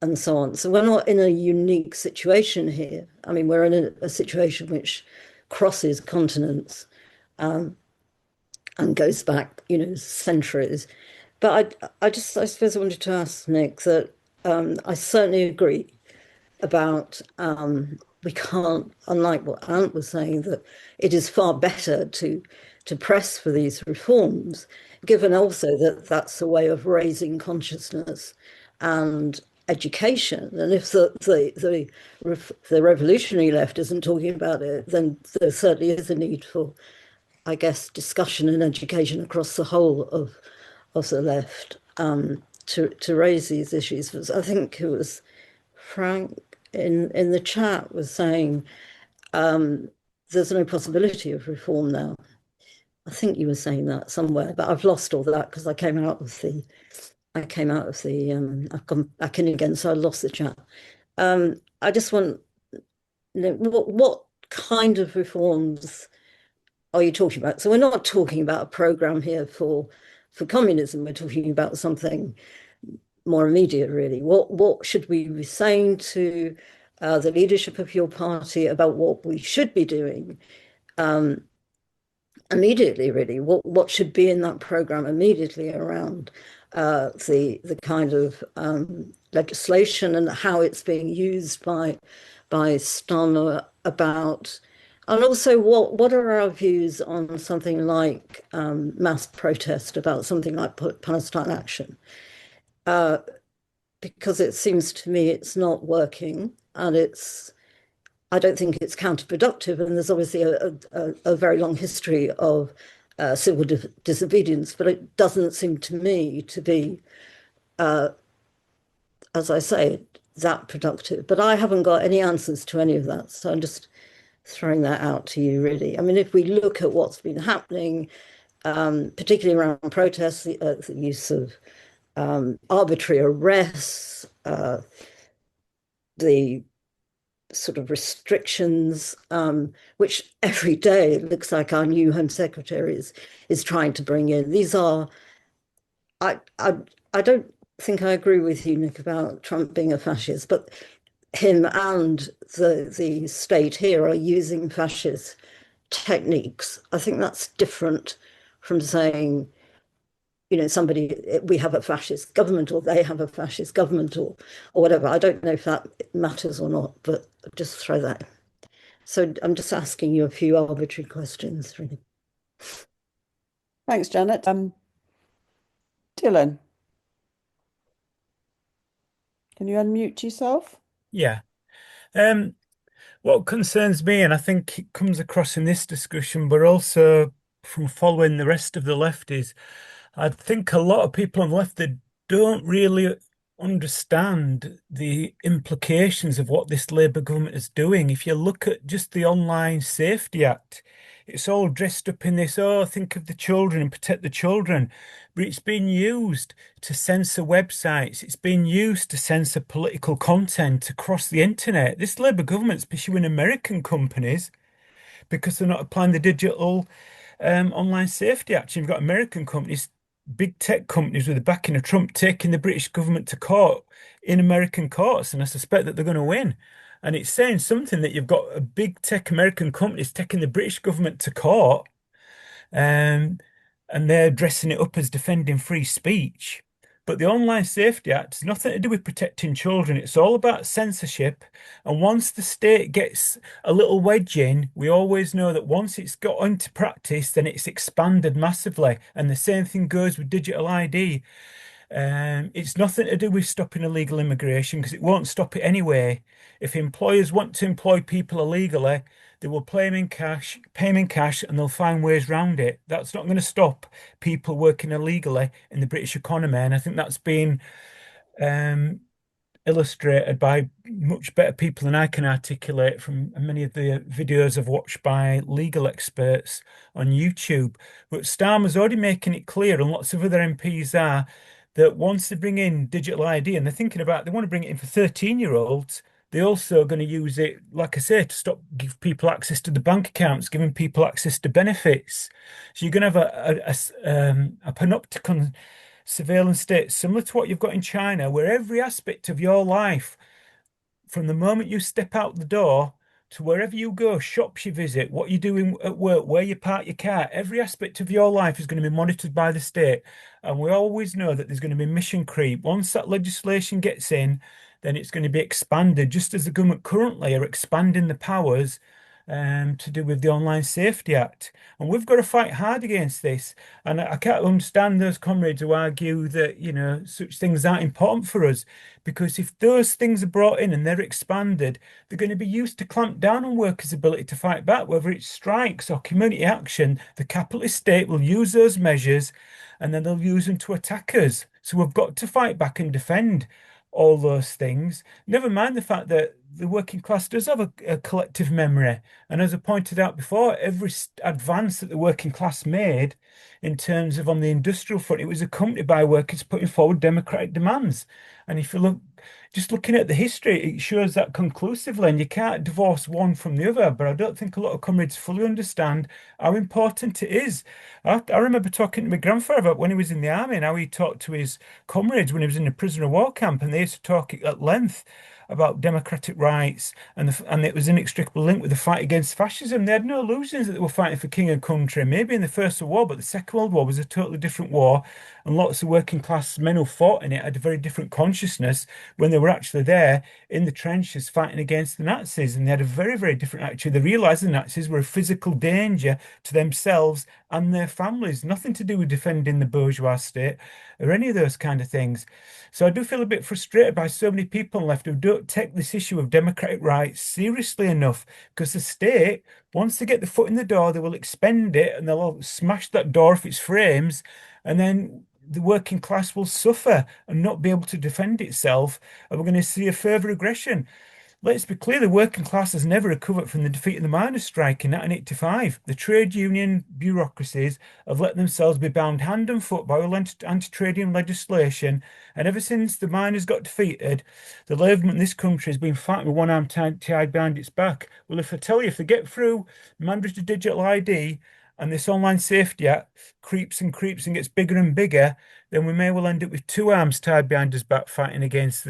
and so on. So we're not in a unique situation here. I mean, we're in a situation which crosses continents and goes back, centuries. But I suppose I wanted to ask Nick that I certainly agree about we can't, unlike what Ant was saying, that it is far better to press for these reforms, given also that that's a way of raising consciousness and education. And if the revolutionary left isn't talking about it, then there certainly is a need for, I guess, discussion and education across the whole of the left to raise these issues. But I think it was Frank in the chat was saying there's no possibility of reform now. I think you were saying that somewhere, but I've lost all that because I came out of the I've gone back in again, so I lost the chat. I just want, what kind of reforms are you talking about? So we're not talking about a program here for communism. We're talking about something more immediate, really. What should we be saying to the leadership of your party about what we should be doing immediately, really? What should be in that program immediately around the kind of legislation and how it's being used by Starmer about, and also what are our views on something like mass protest, about something like Palestine Action? Because it seems to me it's not working, and I don't think it's counterproductive, and there's obviously a very long history of civil disobedience, but it doesn't seem to me to be, as I say, that productive. But I haven't got any answers to any of that, so I'm just throwing that out to you, really. I mean, if we look at what's been happening, particularly around protests, the use of arbitrary arrests, the sort of restrictions, which every day it looks like our new Home Secretary is trying to bring in. These are, I don't think I agree with you, Nick, about Trump being a fascist, but him and the state here are using fascist techniques. I think that's different from saying, we have a fascist government or they have a fascist government or whatever. I don't know if that matters or not, but just throw that. So I'm just asking you a few arbitrary questions, really.
Thanks, Janet. Dylan, can you unmute yourself?
Yeah. What concerns me, and I think it comes across in this discussion, but also from following the rest of the left, is I think a lot of people on the left that don't really understand the implications of what this Labour government is doing. If you look at just the Online Safety Act, it's all dressed up in this, oh, think of the children and protect the children. But it's been used to censor websites. It's been used to censor political content across the internet. This Labour government's pursuing American companies because they're not applying the digital Online Safety Act. You've got American companies, big tech companies with the backing of Trump, taking the British government to court in American courts, and I suspect that they're going to win. And it's saying something that you've got a big tech American companies taking the British government to court, and they're dressing it up as defending free speech. But the Online Safety Act has nothing to do with protecting children. It's all about censorship. And once the state gets a little wedge in, we always know that once it's got into practice, then it's expanded massively. And the same thing goes with digital ID. It's nothing to do with stopping illegal immigration because it won't stop it anyway. If employers want to employ people illegally, they will pay them in cash, and they'll find ways around it. That's not going to stop people working illegally in the British economy. And I think that's been illustrated by much better people than I can articulate from many of the videos I've watched by legal experts on YouTube. But Starmer's already making it clear, and lots of other MPs are, that once they bring in digital ID, and they're thinking about, they want to bring it in for 13-year-olds, they're also going to use it, like I say, to give people access to the bank accounts, giving people access to benefits. So you're going to have a panopticon surveillance state similar to what you've got in China, where every aspect of your life, from the moment you step out the door to wherever you go, shops you visit, what you're doing at work, where you park your car, every aspect of your life is going to be monitored by the state. And we always know that there's going to be mission creep. Once that legislation gets in, then it's going to be expanded, just as the government currently are expanding the powers to do with the Online Safety Act. And we've got to fight hard against this. And I can't understand those comrades who argue that, such things aren't important for us. Because if those things are brought in and they're expanded, they're going to be used to clamp down on workers' ability to fight back, whether it's strikes or community action. The capitalist state will use those measures and then they'll use them to attack us. So we've got to fight back and defend all those things. Never mind the fact that the working class does have a collective memory. And as I pointed out before, every advance that the working class made in terms of on the industrial front, it was accompanied by workers putting forward democratic demands. And if you look, just looking at the history, it shows that conclusively, and you can't divorce one from the other. But I don't think a lot of comrades fully understand how important it is. I remember talking to my grandfather when he was in the army and how he talked to his comrades when he was in a prisoner of war camp, and they used to talk at length about democratic rights, and it was inextricably linked with the fight against fascism. They had no illusions that they were fighting for king and country, maybe in the First World War, but the Second World War was a totally different war, and lots of working class men who fought in it had a very different consciousness when they were actually there in the trenches fighting against the Nazis, and they had a very, very different attitude. They realized the Nazis were a physical danger to themselves and their families, nothing to do with defending the bourgeois state or any of those kind of things. So I do feel a bit frustrated by so many people left who don't take this issue of democratic rights seriously enough, because the state, once they get the foot in the door, they will expend it and they'll smash that door off its frames, and then the working class will suffer and not be able to defend itself, and we're going to see a further aggression. Let's be clear, the working class has never recovered from the defeat of the miners' strike in 1985. The trade union bureaucracies have let themselves be bound hand and foot by all anti-trade union legislation. And ever since the miners got defeated, the Labour government in this country has been fighting with one arm tied behind its back. Well, if I tell you, if they get through mandatory digital ID and this Online Safety Act creeps and creeps and gets bigger and bigger, then we may well end up with two arms tied behind us back fighting against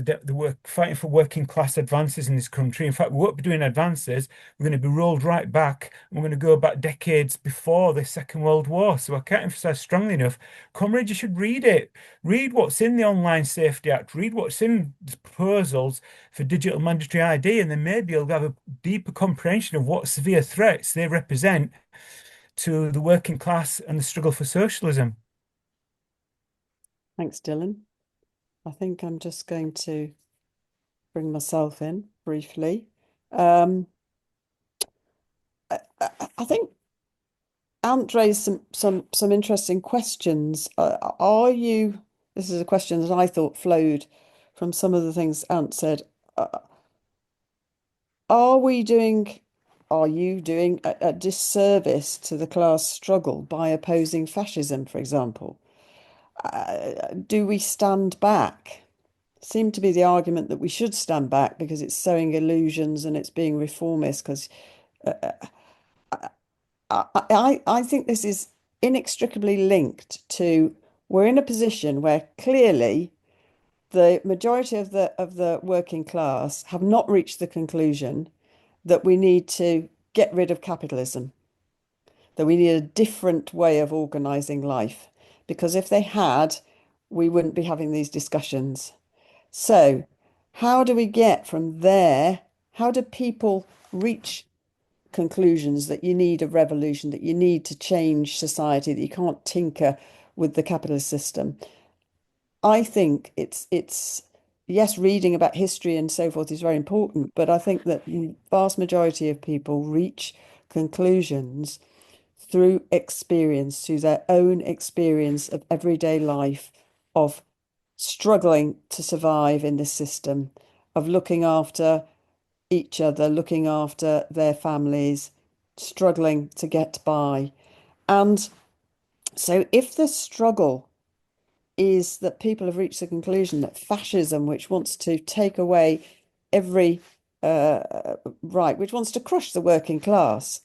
fighting for working class advances in this country. In fact, we won't be doing advances. We're going to be rolled right back. And we're going to go back decades before the Second World War. So I can't emphasize strongly enough, comrades, you should read it. Read what's in the Online Safety Act. Read what's in the proposals for digital mandatory ID, and then maybe you'll have a deeper comprehension of what severe threats they represent to the working class and the struggle for socialism.
Thanks, Dylan. I think I'm just going to bring myself in briefly. I think Ant raised some interesting questions. This is a question that I thought flowed from some of the things Ant said. Are you doing a disservice to the class struggle by opposing fascism, for example? Do we stand back? Seemed to be the argument that we should stand back because it's sowing illusions and it's being reformist. Because I think this is inextricably linked to, we're in a position where clearly the majority of the working class have not reached the conclusion that we need to get rid of capitalism, that we need a different way of organizing life, because if they had, we wouldn't be having these discussions. So how do we get from there? How do people reach conclusions that you need a revolution, that you need to change society, that you can't tinker with the capitalist system? I think it's yes, reading about history and so forth is very important, but I think that the vast majority of people reach conclusions through experience, through their own experience of everyday life, of struggling to survive in this system, of looking after each other, looking after their families, struggling to get by. And so if the struggle is that people have reached the conclusion that fascism, which wants to take away every right, which wants to crush the working class,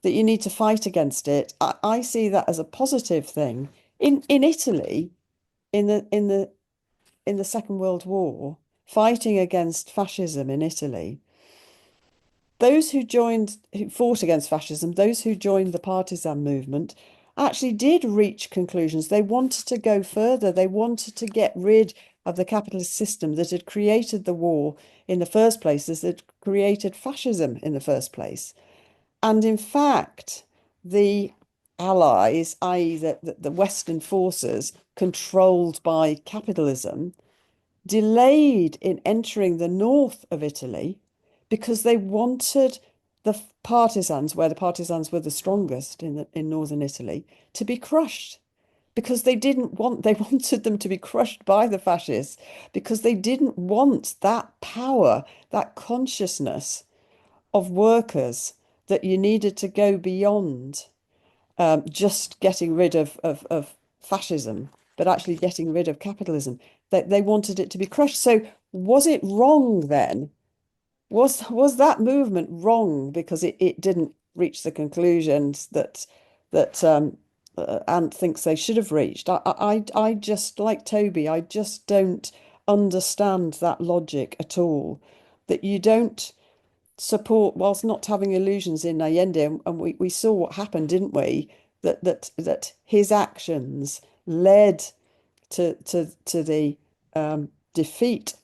that you need to fight against it. I see that as a positive thing. In Italy, in the Second World War, fighting against fascism in Italy, those who fought against fascism, those who joined the partisan movement, actually did reach conclusions. They wanted to go further. They wanted to get rid of the capitalist system that had created the war in the first place, that had created fascism in the first place. And in fact, the Allies, i.e. the Western forces controlled by capitalism, delayed in entering the north of Italy because they wanted the partisans, where the partisans were the strongest in northern Italy, to be crushed, because they wanted them to be crushed by the fascists, because they didn't want that power, that consciousness of workers, that you needed to go beyond just getting rid of fascism, but actually getting rid of capitalism. They wanted it to be crushed. So was it wrong then? Was that movement wrong because it didn't reach the conclusions that Ant thinks they should have reached? I just, like Toby, I just don't understand that logic at all. That you don't support, whilst not having illusions in Allende, and we saw what happened, didn't we? That his actions led to the defeat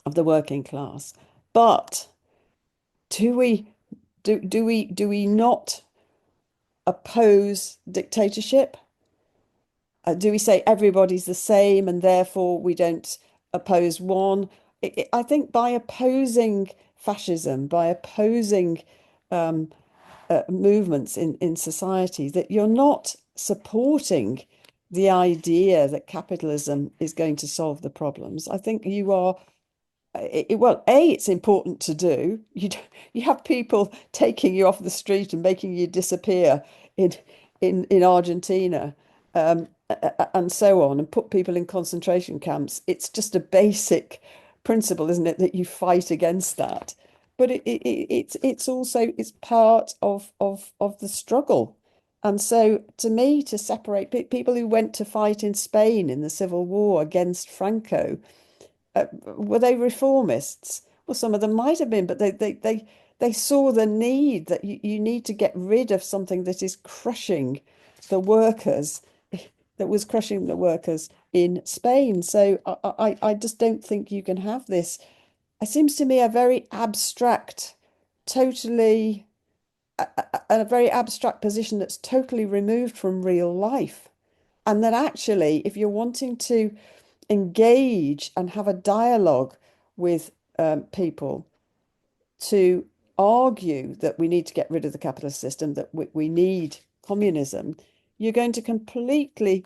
of the working class. But do we not oppose dictatorship? Do we say everybody's the same and therefore we don't oppose one? I think by opposing fascism, by opposing movements in society, that you're not supporting the idea that capitalism is going to solve the problems. I think you are. Well, it's important to do. You have people taking you off the street and making you disappear in Argentina, and so on, and put people in concentration camps. It's just a basic principle, isn't it, that you fight against that? But it's also part of the struggle. And so, to me, to separate people who went to fight in Spain in the Civil War against Franco, were they reformists? Well, some of them might have been, but they saw the need that you need to get rid of something that is crushing the workers, that was crushing the workers in Spain. So I just don't think you can have this. It seems to me a very abstract, totally a very abstract position that's totally removed from real life. And that actually, if you're wanting to engage and have a dialogue with people to argue that we need to get rid of the capitalist system, that we need communism, you're going to completely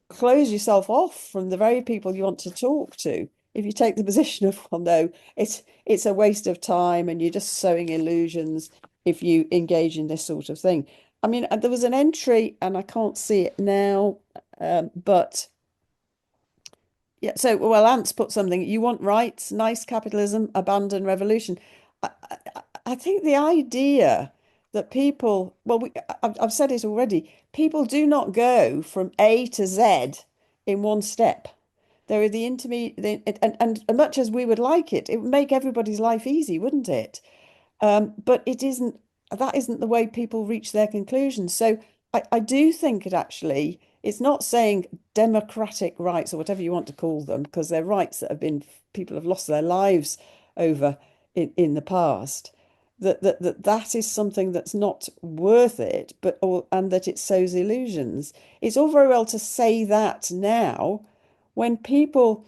close yourself off from the very people you want to talk to. If you take the position of, well, no, it's a waste of time and you're just sowing illusions if you engage in this sort of thing. I mean, there was an entry, and I can't see it now, but yeah. So, well, Ant's put something. You want rights, nice capitalism, abandon revolution. I think the idea that people, well, I've said it already. People do not go from A to Z in one step. There are the intermediate, and much as we would like it, it would make everybody's life easy, wouldn't it? But it isn't, that isn't the way people reach their conclusions. So I do think it actually, it's not saying democratic rights or whatever you want to call them, because they're rights that have been, people have lost their lives over in the past. That is something that's not worth it, and that it sows illusions. It's all very well to say that now, when people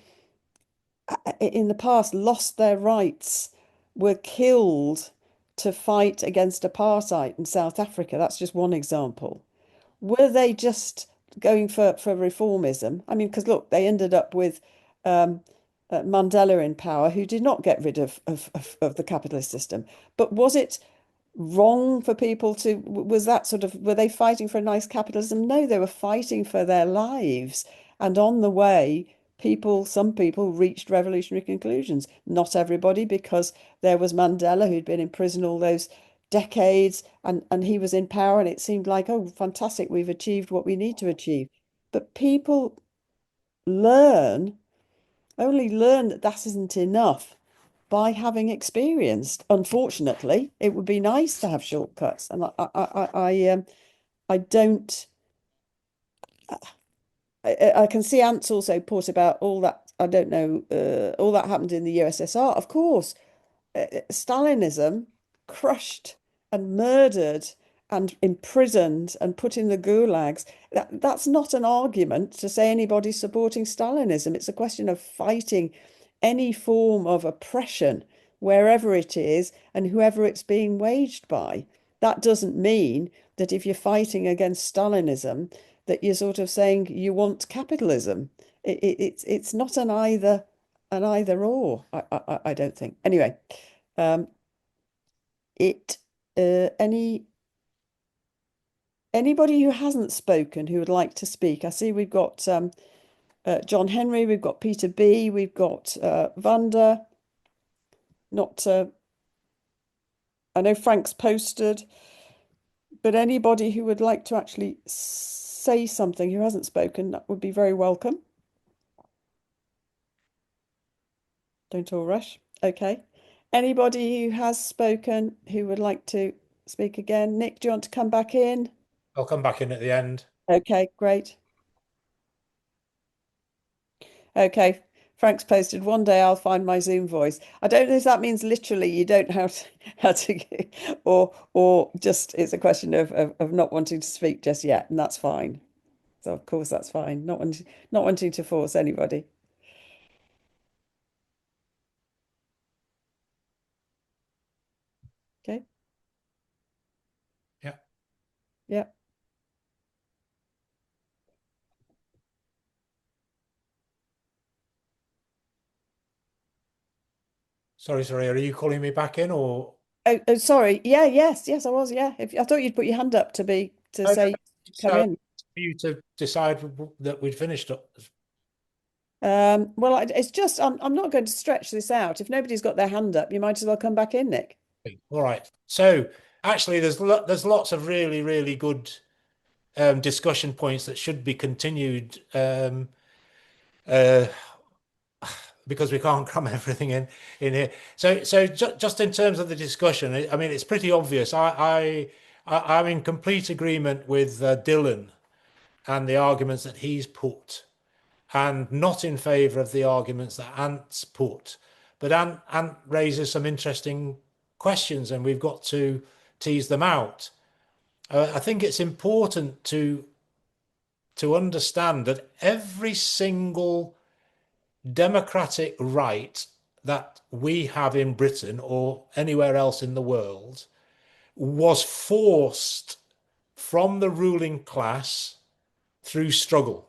in the past lost their rights, were killed to fight against apartheid in South Africa. That's just one example. Were they just going for reformism? I mean, because look, they ended up with Mandela in power, who did not get rid of the capitalist system. But was it wrong for people to, was that sort of, were they fighting for a nice capitalism? No, they were fighting for their lives. And on the way, some people reached revolutionary conclusions. Not everybody, because there was Mandela, who'd been in prison all those decades, and he was in power, and it seemed like, oh, fantastic, we've achieved what we need to achieve. But people learn, only learn that that isn't enough by having experienced. Unfortunately, it would be nice to have shortcuts, and I don't. I can see Ants also put about all that. I don't know. All that happened in the USSR. Of course, Stalinism crushed and murdered and imprisoned and put in the gulags. That's not an argument to say anybody's supporting Stalinism. It's a question of fighting any form of oppression, wherever it is and whoever it's being waged by. That doesn't mean that if you're fighting against Stalinism, that you're sort of saying you want capitalism. It's not an either or. I don't think. Anyway, it anybody who hasn't spoken who would like to speak. I see we've got John Henry, we've got Peter B, we've got Vanda. Not I know Frank's posted, but anybody who would like to actually say something who hasn't spoken, that would be very welcome. Don't all rush. Okay. Anybody who has spoken who would like to speak again? Nick, do you want to come back in?
I'll come back in at the end.
Okay, great. Okay. Frank's posted, one day I'll find my Zoom voice. I don't know if that means literally you don't know how to or just it's a question of not wanting to speak just yet, and that's fine. So of course that's fine. Not wanting to force anybody. Okay.
Yeah.
Yeah.
Sorry, are you calling me back in or?
Oh, sorry. Yeah, yes, I was. Yeah. I thought you'd put your hand up to say come
So
in.
for you to decide that we'd finished up.
Well, it's just I'm not going to stretch this out. If nobody's got their hand up, you might as well come back in, Nick.
All right. So actually, there's lots of really good discussion points that should be continued, uh, because we can't cram everything in here. So just in terms of the discussion, I mean, it's pretty obvious. I'm in complete agreement with Dylan and the arguments that he's put, and not in favour of the arguments that Ant's put. But Ant raises some interesting questions, and we've got to tease them out. I think it's important to understand that every single democratic right that we have in Britain or anywhere else in the world was forced from the ruling class through struggle.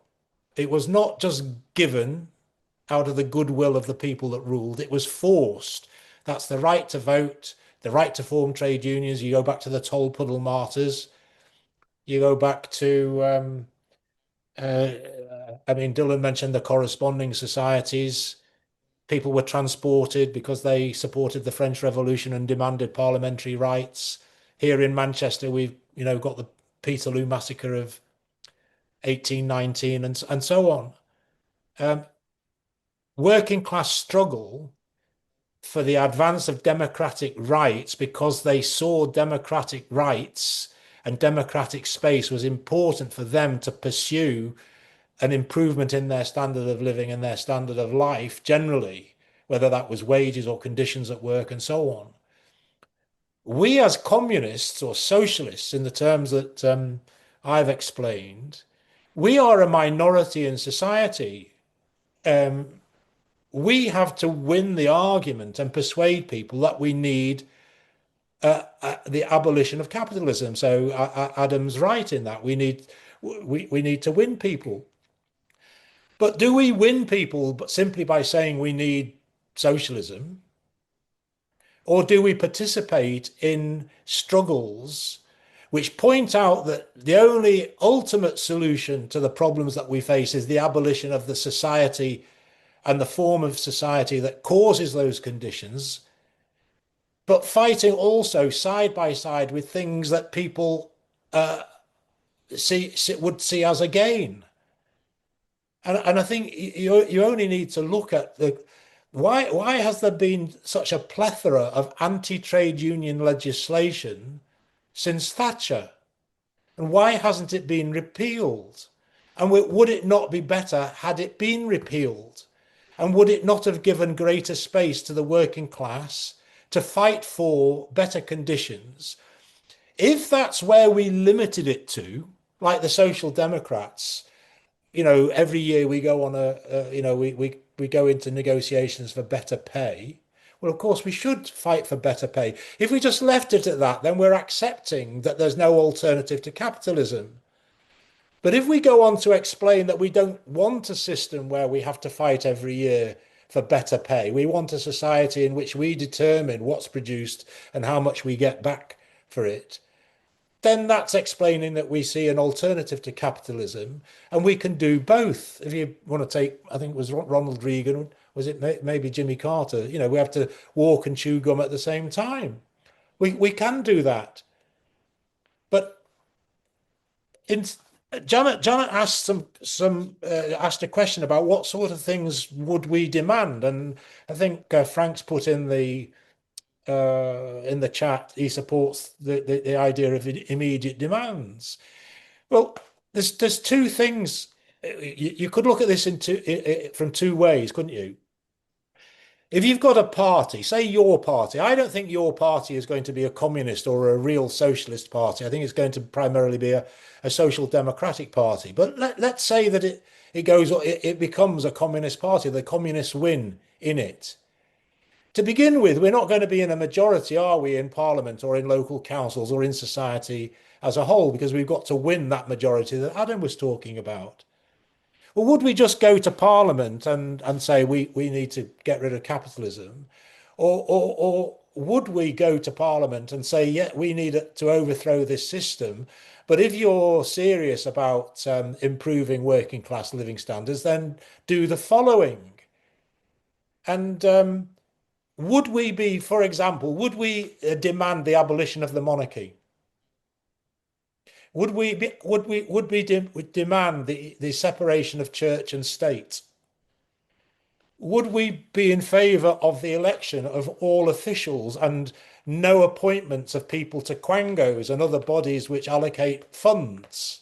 It was not just given out of the goodwill of the people that ruled, it was forced. That's the right to vote, the right to form trade unions. You go back to the Tolpuddle martyrs, you go back to I mean, Dylan mentioned the corresponding societies. People were transported because they supported the French Revolution and demanded parliamentary rights. Here in Manchester, we've got the Peterloo massacre of 1819 and so on. Working class struggle for the advance of democratic rights because they saw democratic rights and democratic space was important for them to pursue an improvement in their standard of living and their standard of life generally, whether that was wages or conditions at work and so on. We as communists or socialists, in the terms that I've explained, we are a minority in society. We have to win the argument and persuade people that we need the abolition of capitalism. So Adam's right in that we need to win people. But do we win people simply by saying we need socialism? Or do we participate in struggles which point out that the only ultimate solution to the problems that we face is the abolition of the society and the form of society that causes those conditions, but fighting also side by side with things that people would see as a gain? And I think you only need to look at why has there been such a plethora of anti-trade union legislation since Thatcher? And why hasn't it been repealed? And would it not be better had it been repealed? And would it not have given greater space to the working class to fight for better conditions? If that's where we limited it to, like the Social Democrats, every year we go on we go into negotiations for better pay. Well, of course, we should fight for better pay. If we just left it at that, then we're accepting that there's no alternative to capitalism. But if we go on to explain that we don't want a system where we have to fight every year for better pay, we want a society in which we determine what's produced and how much we get back for it, then that's explaining that we see an alternative to capitalism, and we can do both. If you want to take, I think it was Ronald Reagan, was it maybe Jimmy Carter? We have to walk and chew gum at the same time. We can do that. But Janet asked asked a question about what sort of things would we demand, and I think Frank's put in the chat, he supports the idea of immediate demands. Well, there's two things. You could look at this from two ways, couldn't you? If you've got a party, say your party, I don't think your party is going to be a communist or a real socialist party. I think it's going to primarily be a social democratic party. But let's say that it becomes a communist party. The communists win in it. To begin with, we're not going to be in a majority, are we, in Parliament or in local councils or in society as a whole, because we've got to win that majority that Adam was talking about. Well, would we just go to Parliament and say we need to get rid of capitalism? Or would we go to Parliament and say, yeah, we need to overthrow this system, but if you're serious about improving working class living standards, then do the following. And would we be, for example, would we demand the abolition of the monarchy? Would we demand the separation of church and state? Would we be in favour of the election of all officials and no appointments of people to quangos and other bodies which allocate funds?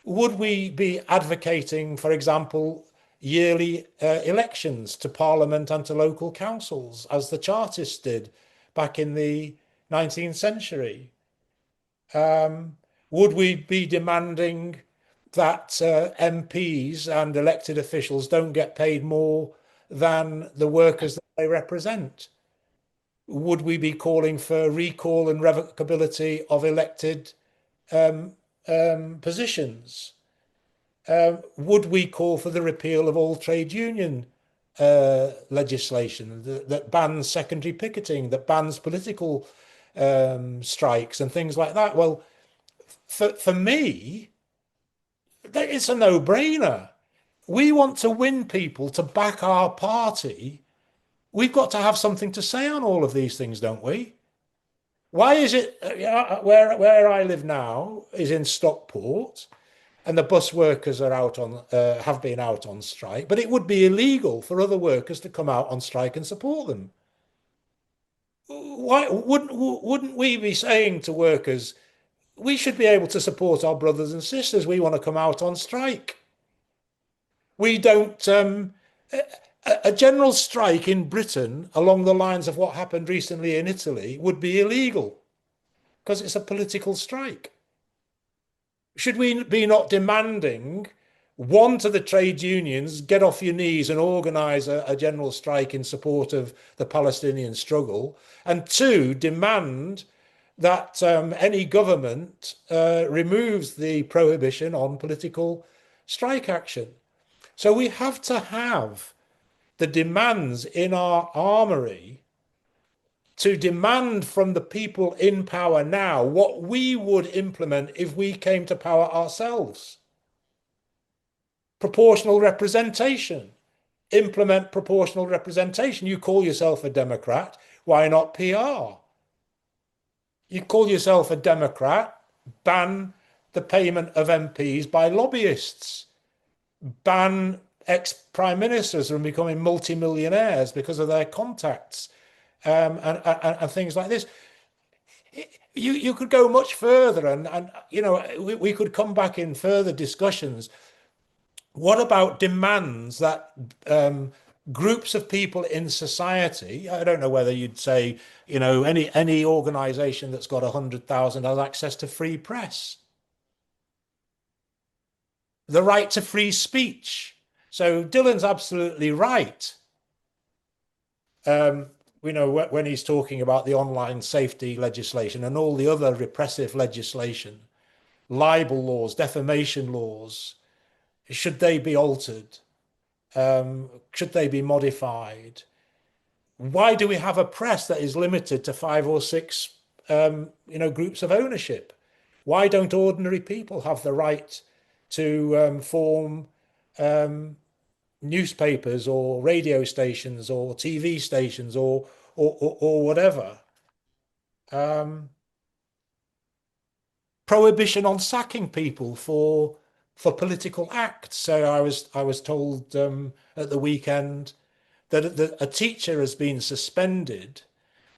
Would we be advocating, for example, yearly elections to Parliament and to local councils, as the Chartists did back in the 19th century? Would we be demanding that MPs and elected officials don't get paid more than the workers that they represent? Would we be calling for recall and revocability of elected positions? Would we call for the repeal of all trade union legislation that bans secondary picketing, that bans political strikes and things like that? Well, for me, it's a no-brainer. We want to win people to back our party. We've got to have something to say on all of these things, don't we? Why is it where I live now is in Stockport, and the bus workers are out on have been out on strike, but it would be illegal for other workers to come out on strike and support them. Why wouldn't we be saying to workers, we should be able to support our brothers and sisters? We want to come out on strike. We don't. A general strike in Britain, along the lines of what happened recently in Italy, would be illegal because it's a political strike. Should we be not demanding, one, to the trade unions, get off your knees and organise a general strike in support of the Palestinian struggle, and two, demand that any government removes the prohibition on political strike action? So we have to have the demands in our armory to demand from the people in power now what we would implement if we came to power ourselves. Proportional representation. Implement proportional representation. You call yourself a Democrat, why not PR? You call yourself a Democrat, ban the payment of MPs by lobbyists. Ban ex-prime ministers from becoming multimillionaires because of their contacts, and things like this. You could go much further, and we could come back in further discussions. What about demands that groups of people in society? I don't know whether you'd say, any organisation that's got 100,000 has access to free press. The right to free speech. So Dylan's absolutely right. When he's talking about the online safety legislation and all the other repressive legislation, libel laws, defamation laws, should they be altered? Should they be modified? Why do we have a press that is limited to 5 or 6, groups of ownership? Why don't ordinary people have the right to form newspapers or radio stations or TV stations or whatever? Prohibition on sacking people for political acts. So I was told at the weekend that a teacher has been suspended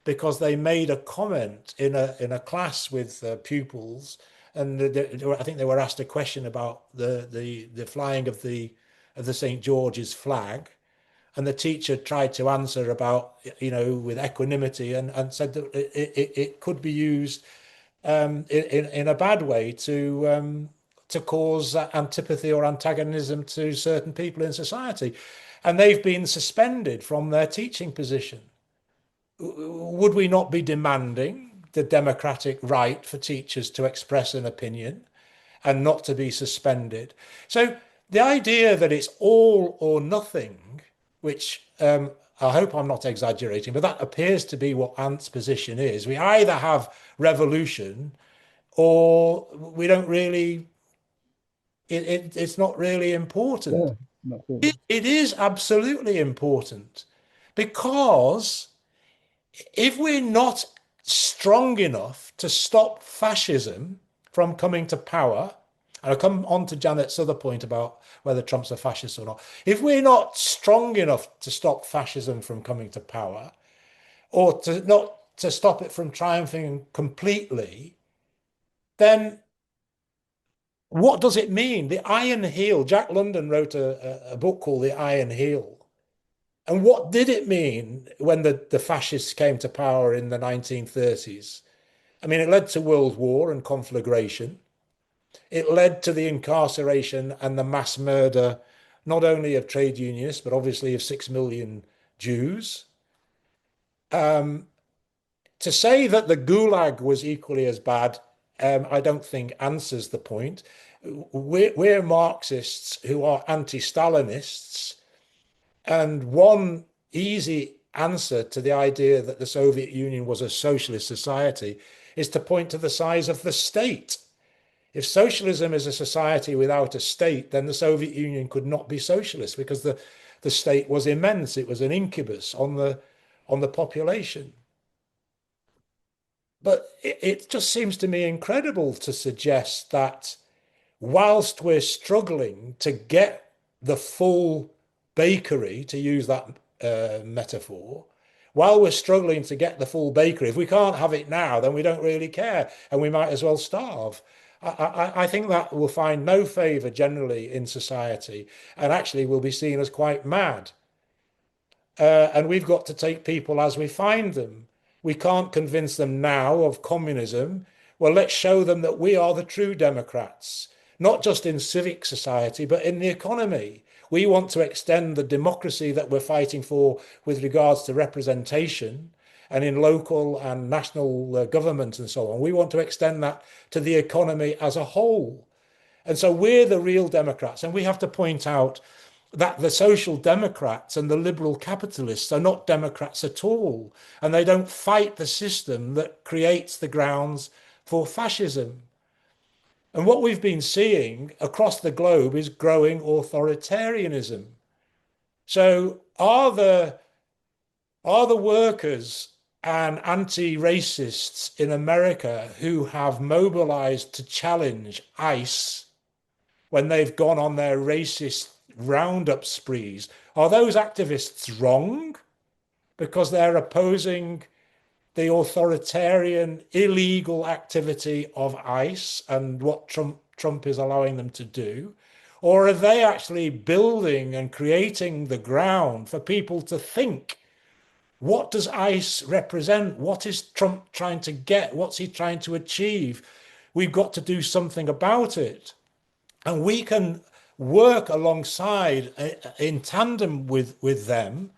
because they made a comment in a class with pupils, and I think they were asked a question about the flying of the St. George's flag, and the teacher tried to answer about, with equanimity, and said that it could be used in a bad way to cause antipathy or antagonism to certain people in society, and they've been suspended from their teaching position. Would we not be demanding the democratic right for teachers to express an opinion and not to be suspended? So the idea that it's all or nothing, which I hope I'm not exaggerating, but that appears to be what Ant's position is. We either have revolution or we don't really, it's not really important.
Yeah,
It is absolutely important. Because if we're not strong enough to stop fascism from coming to power, and I'll come on to Janet's other point about whether Trump's a fascist or not. If we're not strong enough to stop fascism from coming to power, or to not to stop it from triumphing completely, then what does it mean? The Iron Heel. Jack London wrote a book called The Iron Heel. And what did it mean when the fascists came to power in the 1930s? I mean, it led to World War and conflagration. It led to the incarceration and the mass murder, not only of trade unionists, but obviously of 6 million Jews. To say that the Gulag was equally as bad, I don't think answers the point. We're Marxists who are anti-Stalinists, and one easy answer to the idea that the Soviet Union was a socialist society is to point to the size of the state. If socialism is a society without a state, then the Soviet Union could not be socialist because the state was immense. It was an incubus on the population. But it just seems to me incredible to suggest that whilst we're struggling to get the full bakery, to use that metaphor, while we're struggling to get the full bakery, if we can't have it now, then we don't really care and we might as well starve. I think that will find no favour generally in society and actually will be seen as quite mad. And we've got to take people as we find them. We can't convince them now of communism. Well, let's show them that we are the true democrats, not just in civic society, but in the economy. We want to extend the democracy that we're fighting for with regards to representation and in local and national government and so on. We want to extend that to the economy as a whole. And so we're the real democrats. And we have to point out that the social democrats and the liberal capitalists are not democrats at all. And they don't fight the system that creates the grounds for fascism. And what we've been seeing across the globe is growing authoritarianism. So are the workers and anti-racists in America who have mobilized to challenge ICE when they've gone on their racist roundup sprees, are those activists wrong because they're opposing the authoritarian, illegal activity of ICE and what Trump is allowing them to do? Or are they actually building and creating the ground for people to think, what does ICE represent? What is Trump trying to get? What's he trying to achieve? We've got to do something about it. And we can work alongside, in tandem with them,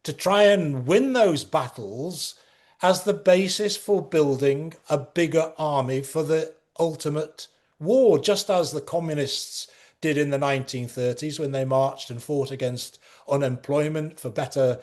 to try and win those battles as the basis for building a bigger army for the ultimate war, just as the communists did in the 1930s when they marched and fought against unemployment for better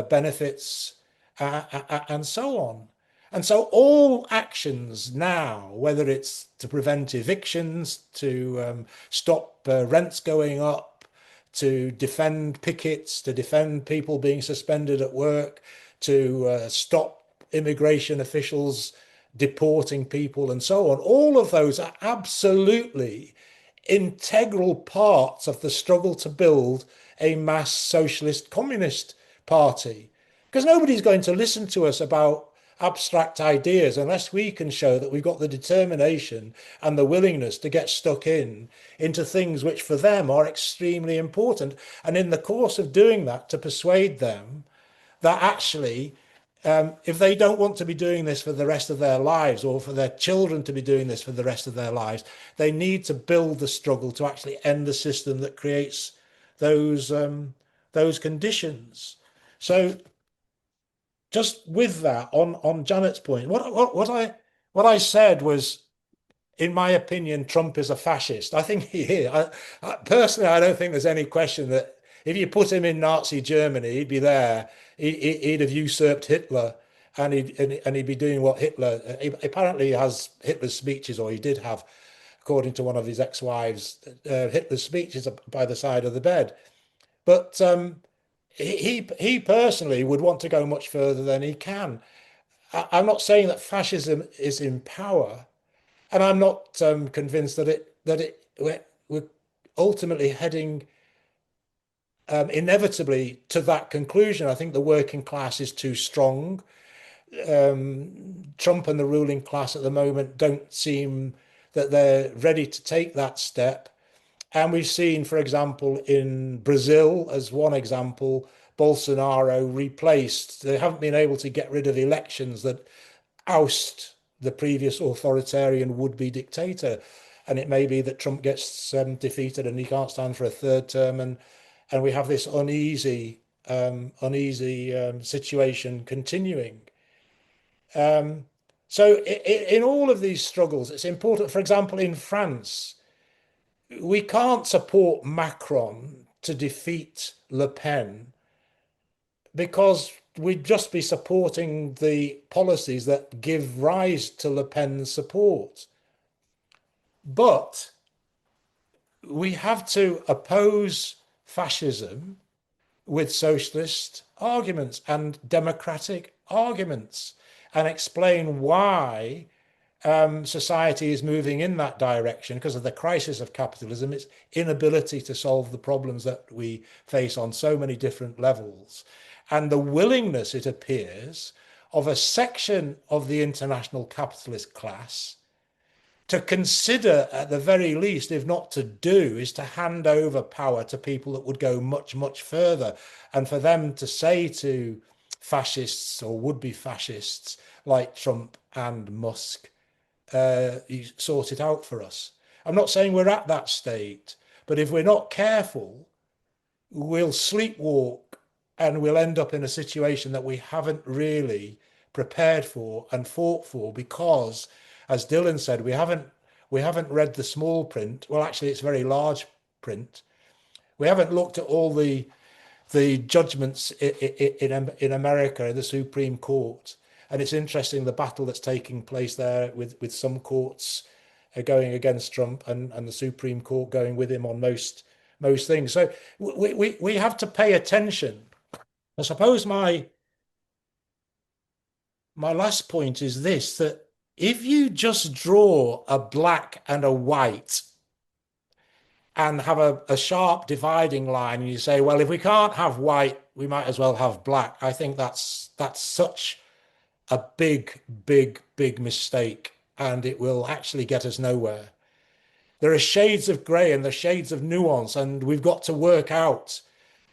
benefits and so on. And so all actions now, whether it's to prevent evictions, to stop rents going up, to defend pickets, to defend people being suspended at work, to stop immigration officials deporting people and so on, all of those are absolutely integral parts of the struggle to build a mass socialist communist party. Because nobody's going to listen to us about abstract ideas unless we can show that we've got the determination and the willingness to get stuck into things which for them are extremely important, and in the course of doing that to persuade them that actually if they don't want to be doing this for the rest of their lives, or for their children to be doing this for the rest of their lives, they need to build the struggle to actually end the system that creates those conditions. So just with that, on Janet's point, what I said was, in my opinion, Trump is a fascist. I think he is. Personally, I don't think there's any question that if you put him in Nazi Germany, he'd be there. He'd have usurped Hitler, and he'd be doing what Hitler apparently has Hitler's speeches, or he did have, according to one of his ex-wives, Hitler's speeches by the side of the bed. But he personally would want to go much further than he can. I'm not saying that fascism is in power, and I'm not convinced that we're ultimately heading inevitably to that conclusion. I think the working class is too strong. Trump and the ruling class at the moment don't seem that they're ready to take that step. And we've seen, for example, in Brazil, as one example, Bolsonaro replaced. They haven't been able to get rid of elections that oust the previous authoritarian would-be dictator. And it may be that Trump gets defeated and he can't stand for a third term, and we have this uneasy situation continuing. So in all of these struggles, it's important. For example, in France, we can't support Macron to defeat Le Pen because we'd just be supporting the policies that give rise to Le Pen's support. But we have to oppose fascism with socialist arguments and democratic arguments and explain why society is moving in that direction because of the crisis of capitalism, its inability to solve the problems that we face on so many different levels, and the willingness, it appears, of a section of the international capitalist class to consider, at the very least, if not to do, is to hand over power to people that would go much, much further. And for them to say to fascists or would-be fascists like Trump and Musk, you sort it out for us. I'm not saying we're at that state, but if we're not careful, we'll sleepwalk and we'll end up in a situation that we haven't really prepared for and fought for because, as Dylan said, we haven't read the small print. Well, actually, it's very large print. We haven't looked at all the judgments in America, in the Supreme Court. And it's interesting the battle that's taking place there with some courts going against Trump and the Supreme Court going with him on most things. So we have to pay attention. I suppose my last point is this, that if you just draw a black and a white and have a sharp dividing line and you say, well, if we can't have white, we might as well have black, I think that's such a big mistake, and it will actually get us nowhere. There are shades of grey and there's shades of nuance, and we've got to work out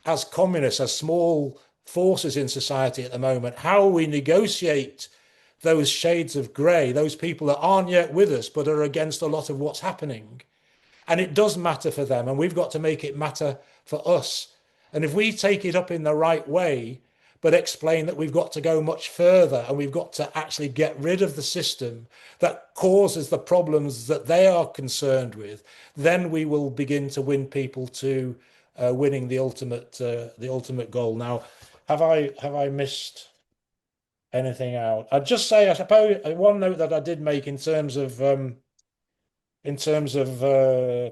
as communists, as small forces in society at the moment, how we negotiate those shades of grey, those people that aren't yet with us but are against a lot of what's happening. And it does matter for them, and we've got to make it matter for us. And if we take it up in the right way, but explain that we've got to go much further and we've got to actually get rid of the system that causes the problems that they are concerned with, then we will begin to win people to winning the ultimate goal. Now, have I missed anything out? I'd just say, I suppose, one note that I did make in terms of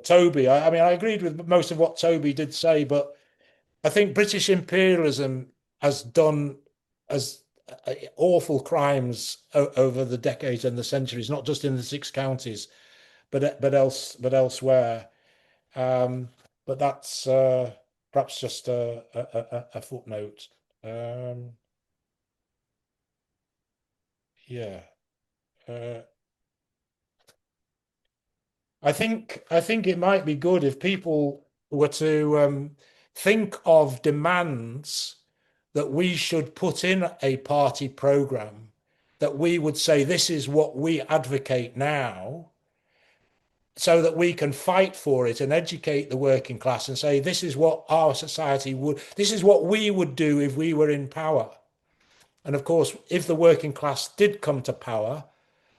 Toby. I mean, I agreed with most of what Toby did say, but I think British imperialism has done awful crimes over the decades and the centuries, not just in the 6 counties, but elsewhere. But that's perhaps just a footnote. Yeah. I think it might be good if people were to think of demands that we should put in a party program, that we would say, this is what we advocate now, so that we can fight for it and educate the working class and say, this is what our society would, this is what we would do if we were in power. And of course, if the working class did come to power,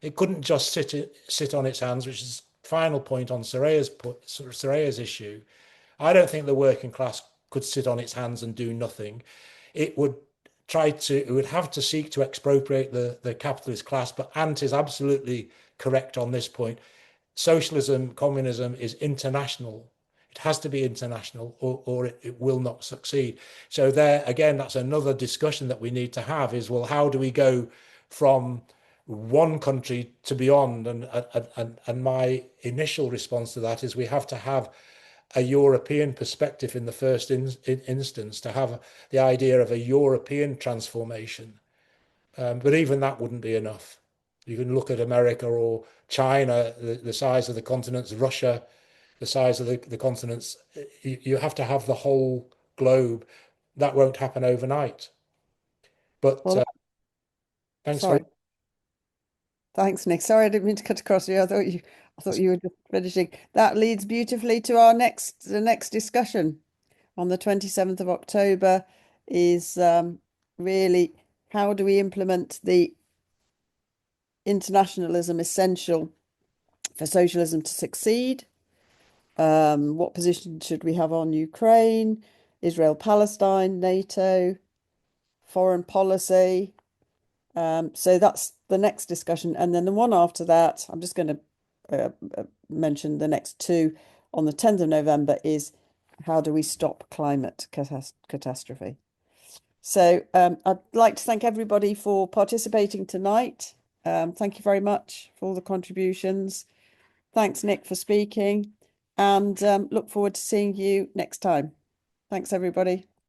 it couldn't just sit on its hands, which is the final point on Zarah's issue. I don't think the working class could sit on its hands and do nothing. It would have to seek to expropriate the capitalist class, but Ant is absolutely correct on this point. Socialism, communism is international. It has to be international, or it will not succeed. So there, again, that's another discussion that we need to have is, well, how do we go from one country to beyond? And my initial response to that is we have to have a European perspective in the first instance, to have the idea of a European transformation. But even that wouldn't be enough. You can look at America or China, the size of the continents, Russia, the size of the continents. You have to have the whole globe. That won't happen overnight. But
Well,
thanks
sorry.
very
Thanks, Nick. Sorry, I didn't mean to cut across you. I thought you were just finishing. That leads beautifully to our the next discussion on the 27th of October is really how do we implement the internationalism essential for socialism to succeed? What position should we have on Ukraine, Israel, Palestine, NATO, foreign policy? So that's the next discussion. And then the one after that, I'm just going to mention the next two on the 10th of November is how do we stop climate catastrophe? So I'd like to thank everybody for participating tonight. Thank you very much for all the contributions. Thanks, Nick, for speaking, and look forward to seeing you next time. Thanks, everybody.